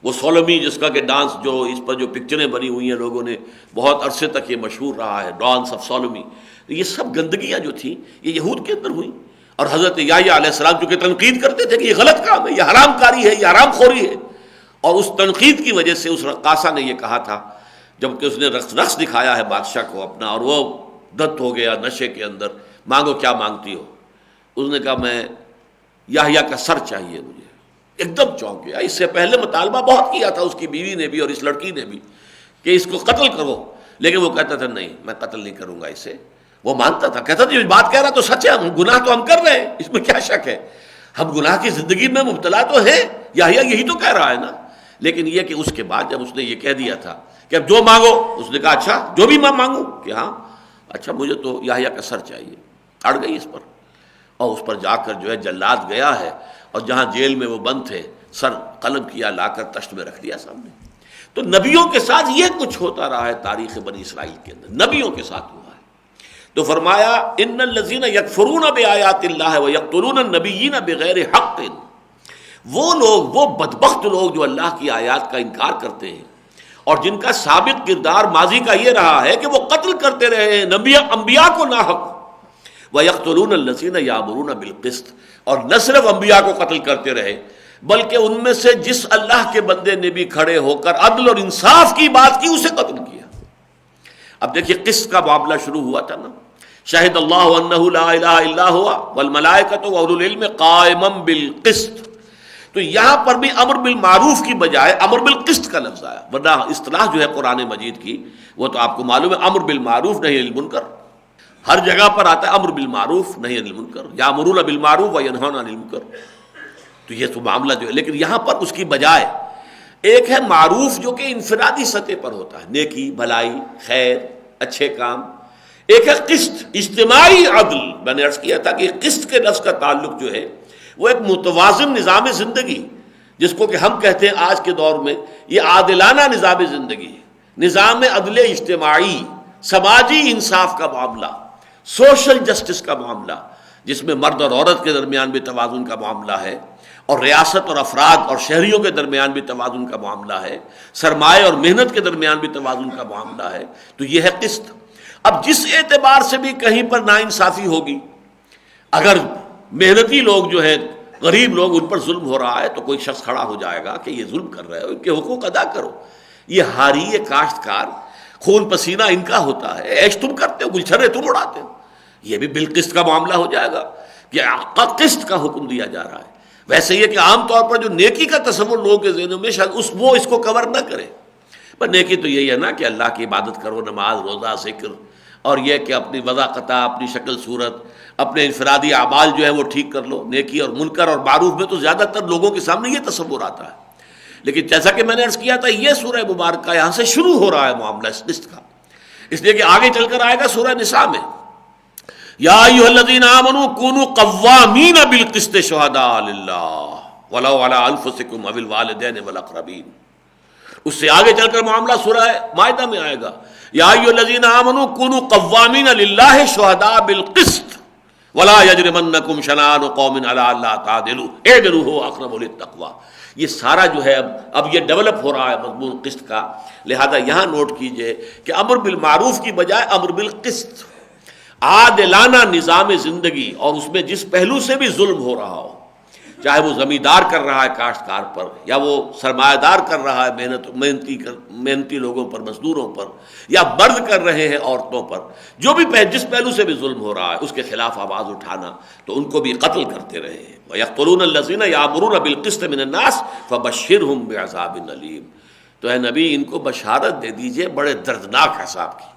وہ سولمی جس کا کہ ڈانس، جو اس پر جو پکچریں بنی ہوئی ہیں لوگوں نے بہت عرصے تک یہ مشہور رہا ہے، ڈانس آف سولمی، یہ سب گندگیاں جو تھیں یہ یہود کے اندر ہوئیں۔ اور حضرت یحییٰ علیہ السلام چونکہ تنقید کرتے تھے کہ یہ غلط کام ہے، یہ حرام کاری ہے، یہ حرام خوری ہے، اور اس تنقید کی وجہ سے اس رقاصہ نے یہ کہا تھا، جبکہ اس نے رقص دکھایا ہے بادشاہ کو اپنا، اور وہ دت ہو گیا نشے کے اندر، مانگو کیا مانگتی ہو؟ اس نے کہا میں یحییٰ کا سر چاہیے مجھے۔ ایک دم چونک گیا۔ اس سے پہلے مطالبہ بہت کیا تھا اس کی بیوی نے بھی اور اس لڑکی نے بھی کہ اس کو قتل کرو، لیکن وہ کہتا تھا نہیں میں قتل نہیں کروں گا اسے۔ وہ مانتا تھا، کہتا تھا یہ بات کہہ رہا تو سچ ہے، گناہ تو ہم کر رہے ہیں، اس میں کیا شک ہے، ہم گناہ کی زندگی میں مبتلا تو ہیں، یحییٰ یہی تو کہہ رہا ہے نا۔ لیکن یہ کہ اس کے بعد جب اس نے یہ کہہ دیا تھا کہ اب جو مانگو، اس نے کہا اچھا جو بھی میں مانگوں، کہ ہاں اچھا مجھے تو یحییٰ کا سر چاہیے۔ اڑ گئی اس پر، اور اس پر جا کر جو ہے جلاد گیا ہے، اور جہاں جیل میں وہ بند تھے سر قلم کیا، لا کر تشت میں رکھ دیا سامنے۔ تو نبیوں کے ساتھ یہ کچھ ہوتا رہا ہے تاریخ بنی اسرائیل کے اندر، نبیوں کے ساتھ ہوا ہے۔ تو فرمایا ان الذین یکفرون بآیات اللہ ویقتلون النبیین بغیر حق، وہ لوگ، وہ بدبخت لوگ جو اللہ کی آیات کا انکار کرتے ہیں اور جن کا سابق کردار ماضی کا یہ رہا ہے کہ وہ قتل کرتے رہے ہیں انبیاء کو ناحق، وَيَقْتُلُونَ الَّذِينَ يَأْمُرُونَ بِالْقِسْطِ، اور نہ صرف انبیاء کو قتل کرتے رہے بلکہ ان میں سے جس اللہ کے بندے نے بھی کھڑے ہو کر عدل اور انصاف کی بات کی اسے قتل کیا۔ اب دیکھیے قسط کا معاملہ شروع ہوا تھا نا، شہد اللہ انہ لا الہ الا ہوا والملائکۃ واولو العلم قائما بالقسط، تو یہاں پر بھی امر بالمعروف کی بجائے امر بالقسط کا لفظ آیا، ورنہ اصطلاح جو ہے قرآن مجید کی وہ تو آپ کو معلوم ہے، امر بالمعروف نہی عن المنکر، ہر جگہ پر آتا ہے امر بالمعروف نہی عن المنکر، یامرون بالمعروف وینہون عن المنکر، تو یہ تو معاملہ جو ہے، لیکن یہاں پر اس کی بجائے ایک ہے معروف جو کہ انفرادی سطح پر ہوتا ہے، نیکی، بھلائی، خیر، اچھے کام، ایک ہے قسط، اجتماعی عدل۔ میں نے عرض کیا تھا کہ قسط کے لفظ کا تعلق جو ہے وہ ایک متوازن نظام زندگی، جس کو کہ ہم کہتے ہیں آج کے دور میں یہ عادلانہ نظام زندگی، نظام عدل اجتماعی، سماجی انصاف کا معاملہ، سوشل جسٹس کا معاملہ، جس میں مرد اور عورت کے درمیان بھی توازن کا معاملہ ہے، اور ریاست اور افراد اور شہریوں کے درمیان بھی توازن کا معاملہ ہے، سرمایہ اور محنت کے درمیان بھی توازن کا معاملہ ہے، تو یہ ہے قسط۔ اب جس اعتبار سے بھی کہیں پر ناانصافی ہوگی، اگر محنتی لوگ جو ہیں، غریب لوگ، ان پر ظلم ہو رہا ہے تو کوئی شخص کھڑا ہو جائے گا کہ یہ ظلم کر رہے ہو، ان کے حقوق ادا کرو۔ یہ ہاری، یہ کاشتکار، خون پسینہ ان کا ہوتا ہے، عیش تم کرتے ہو، گلچھرے تم اڑاتے ہو، یہ بھی بالقسط کا معاملہ ہو جائے گا کہ قسط کا حکم دیا جا رہا ہے۔ ویسے یہ کہ عام طور پر جو نیکی کا تصور لوگوں کے ذہنوں میں شاید وہ اس کو کور نہ کرے، پر نیکی تو یہی ہے نا کہ اللہ کی عبادت کرو، نماز، روزہ، ذکر، اور یہ کہ اپنی وضاقتہ، اپنی شکل صورت، اپنے انفرادی اعمال جو ہیں وہ ٹھیک کر لو۔ نیکی اور منکر اور معروف میں تو زیادہ تر لوگوں کے سامنے یہ تصور آتا ہے، لیکن جیسا کہ میں نے عرض کیا تھا، یہ سورہ مبارکہ یہاں سے شروع ہو رہا ہے معاملہ اس قسط کا، اس لیے کہ آگے چل کر آئے گا سورہ نساء میں، یا ایھا الذین آمنوا کونوا قوامین بالقسط شہداء للہ ولو علی انفسکم او الوالدین والاقربین۔ اس سے آگے چل کر معاملہ سورہ مائدہ میں آئے گا، یا ایھا الذین آمنوا کونوا قوامین للہ شہداء بالقسط ولا یجرمنکم شنآن قوم علی الا تعدلوا اعدلوا هو اقرب للتقوی۔ یہ سارا جو ہے اب یہ ڈیولپ ہو رہا ہے مضمون قسط کا، لہذا یہاں نوٹ کیجئے کہ امر بالمعروف کی بجائے امر بالقسط، عادلانہ نظام زندگی، اور اس میں جس پہلو سے بھی ظلم ہو رہا ہو، چاہے وہ زمیندار کر رہا ہے کاشتکار پر، یا وہ سرمایہ دار کر رہا ہے محنتی لوگوں پر، مزدوروں پر، یا مرد کر رہے ہیں عورتوں پر، جو بھی جس پہلو سے بھی ظلم ہو رہا ہے اس کے خلاف آواز اٹھانا، تو ان کو بھی قتل کرتے رہے ہیں۔ وَيَقْتُلُونَ الَّذِينَ يَأْمُرُونَ بِالْقِسْطِ مِنَ النَّاسِ فَبَشِّرْهُم بِعَذَابٍ أَلِيمٍ۔ تو اے نبی ان کو بشارت دے دیجئے بڑے دردناک عذاب کی۔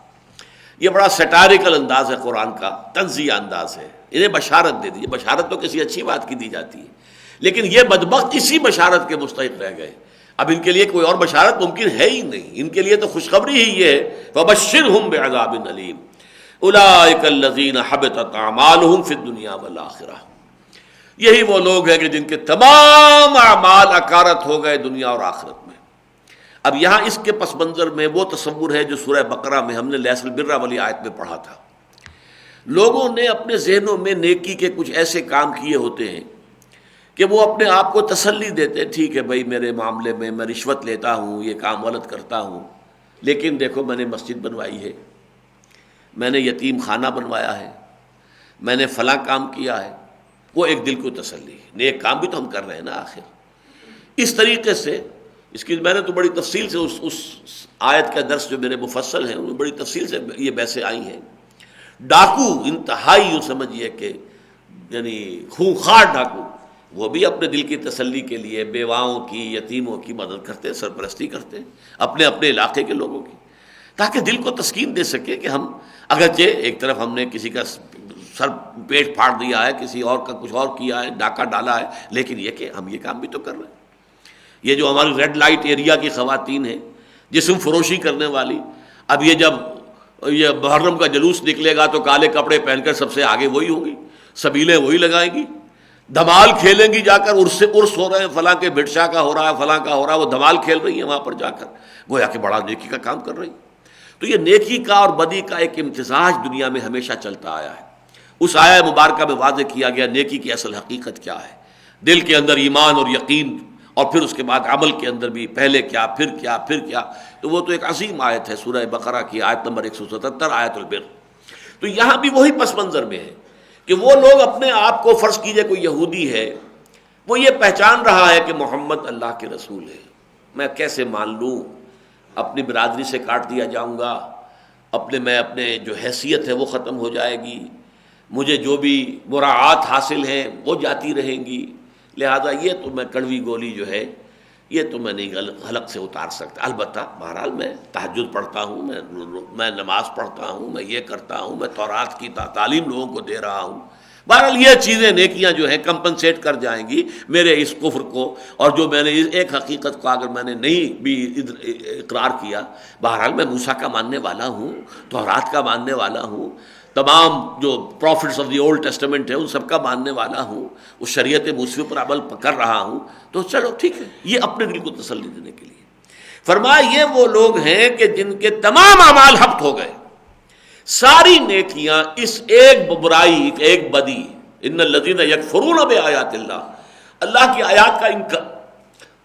یہ بڑا سیٹائریکل انداز ہے قرآن کا، طنزیہ انداز ہے، انہیں بشارت دے دیجئے۔ بشارت تو کسی اچھی بات کی دی جاتی ہے، لیکن یہ بدبخت اسی بشارت کے مستحق رہ گئے، اب ان کے لیے کوئی اور بشارت ممکن ہے ہی نہیں، ان کے لیے تو خوشخبری ہی یہ ہے، فَبَشِّرْهُم بِعَذَابٍ أَلِيمٍ أُولَٰئِكَ الَّذِينَ حَبِطَتْ أَعْمَالُهُمْ فِي الدُّنْيَا وَالْآخِرَةِ۔ یہی وہ لوگ ہیں کہ جن کے تمام اعمال اکارت ہو گئے دنیا اور آخرت میں۔ اب یہاں اس کے پس منظر میں وہ تصور ہے جو سورہ بقرہ میں ہم نے لیس البر والی آیت میں پڑھا تھا۔ لوگوں نے اپنے ذہنوں میں نیکی کے کچھ ایسے کام کیے ہوتے ہیں کہ وہ اپنے آپ کو تسلی دیتے ہیں، ٹھیک ہے بھائی میرے معاملے میں میں رشوت لیتا ہوں، یہ کام غلط کرتا ہوں، لیکن دیکھو میں نے مسجد بنوائی ہے، میں نے یتیم خانہ بنوایا ہے، میں نے فلاں کام کیا ہے، وہ ایک دل کو تسلی ہے، نیک کام بھی تو ہم کر رہے ہیں نا آخر۔ اس طریقے سے اس کی میں نے تو بڑی تفصیل سے اس آیت کا درس جو میرے مفصل ہیں ان میں بڑی تفصیل سے یہ بحثیں آئی ہیں۔ ڈاکو انتہائی یوں سمجھیے کہ یعنی خونخوار ڈاکو، وہ بھی اپنے دل کی تسلی کے لیے بیواؤں کی، یتیموں کی مدد کرتے ہیں، سرپرستی کرتے ہیں اپنے اپنے علاقے کے لوگوں کی، تاکہ دل کو تسکین دے سکے کہ ہم اگرچہ ایک طرف ہم نے کسی کا سر پیٹ پھاڑ دیا ہے، کسی اور کا کچھ اور کیا ہے، ڈاکہ ڈالا ہے، لیکن یہ کہ ہم یہ کام بھی تو کر رہے ہیں۔ یہ جو ہماری ریڈ لائٹ ایریا کی خواتین ہیں جسم فروشی کرنے والی، اب یہ جب یہ محرم کا جلوس نکلے گا تو کالے کپڑے پہن کر سب سے آگے وہی ہوں گی، سبیلیں وہی لگائیں گی، دھمال کھیلیں گی جا کر، عرس ہو رہے ہیں، فلاں کے بھٹشا کا ہو رہا ہے، فلاں کا ہو رہا ہے، وہ دھمال کھیل رہی ہیں وہاں پر جا کر، گویا کہ بڑا نیکی کا کام کر رہی ہیں۔ تو یہ نیکی کا اور بدی کا ایک امتزاج دنیا میں ہمیشہ چلتا آیا ہے۔ اس آیہ مبارکہ میں واضح کیا گیا نیکی کی اصل حقیقت کیا ہے، دل کے اندر ایمان اور یقین، اور پھر اس کے بعد عمل کے اندر بھی پہلے کیا پھر کیا پھر کیا۔ تو وہ تو ایک عظیم آیت ہے سورہ بقرہ کی آیت نمبر 177 آیت البر۔ تو یہاں بھی وہی پس منظر میں ہے کہ وہ لوگ اپنے آپ کو، فرض کیجئے کوئی یہودی ہے، وہ یہ پہچان رہا ہے کہ محمد اللہ کے رسول ہے، میں کیسے مان لوں، اپنی برادری سے کاٹ دیا جاؤں گا، میں اپنے جو حیثیت ہے وہ ختم ہو جائے گی، مجھے جو بھی مراعات حاصل ہیں وہ جاتی رہیں گی، لہذا یہ تو میں کڑوی گولی جو ہے یہ تو میں نہیں حلق سے اتار سکتا۔ البتہ بہرحال میں تہجد پڑھتا ہوں، میں نماز پڑھتا ہوں، میں یہ کرتا ہوں، میں تورات کی تعلیم لوگوں کو دے رہا ہوں، بہرحال یہ چیزیں نیکیاں جو ہیں کمپنسیٹ کر جائیں گی میرے اس کفر کو، اور جو میں نے ایک حقیقت کو اگر میں نے نہیں بھی اقرار کیا، بہرحال میں موسیٰ کا ماننے والا ہوں، تورات کا ماننے والا ہوں، تمام جو prophets of the old testament ہے ان سب کا ماننے والا ہوں، اس شریعت موسوی پر عمل کر رہا ہوں، تو چلو ٹھیک ہے، یہ اپنے دل کو تسلی دینے کے لیے فرمایا یہ وہ لوگ ہیں کہ جن کے تمام اعمال حبط ہو گئے، ساری نیکیاں اس ایک برائی، ایک بدی، ان الذین یکفرون بآیات اللہ کی آیات کا انکار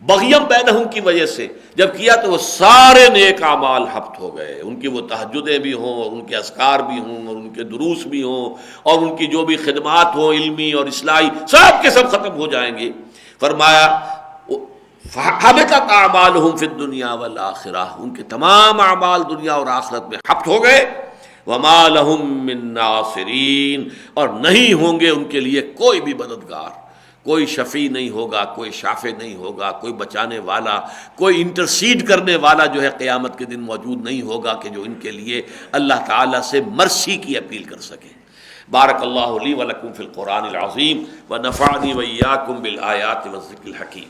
بغیم بینہم کی وجہ سے جب کیا تو وہ سارے نیک اعمال حبط ہو گئے، ان کی وہ تہجدیں بھی ہوں اور ان کے اذکار بھی ہوں اور ان کے دروس بھی ہوں اور ان کی جو بھی خدمات ہوں علمی اور اصلاحی، سب کے سب ختم ہو جائیں گے۔ فرمایا حبطت اعمالہم فی الدنیا والآخرہ، ان کے تمام اعمال دنیا اور آخرت میں حبط ہو گئے۔ وما لہم من ناصرین، اور نہیں ہوں گے ان کے لیے کوئی بھی مددگار، کوئی شفیع نہیں ہوگا، کوئی شافع نہیں ہوگا، کوئی بچانے والا، کوئی انٹرسیڈ کرنے والا جو ہے قیامت کے دن موجود نہیں ہوگا کہ جو ان کے لیے اللہ تعالیٰ سے مرسی کی اپیل کر سکے۔ بارک اللہ لی ولکم فی القرآن العظیم ونفعنی وإیاکم بالآیات والذکر الحکیم۔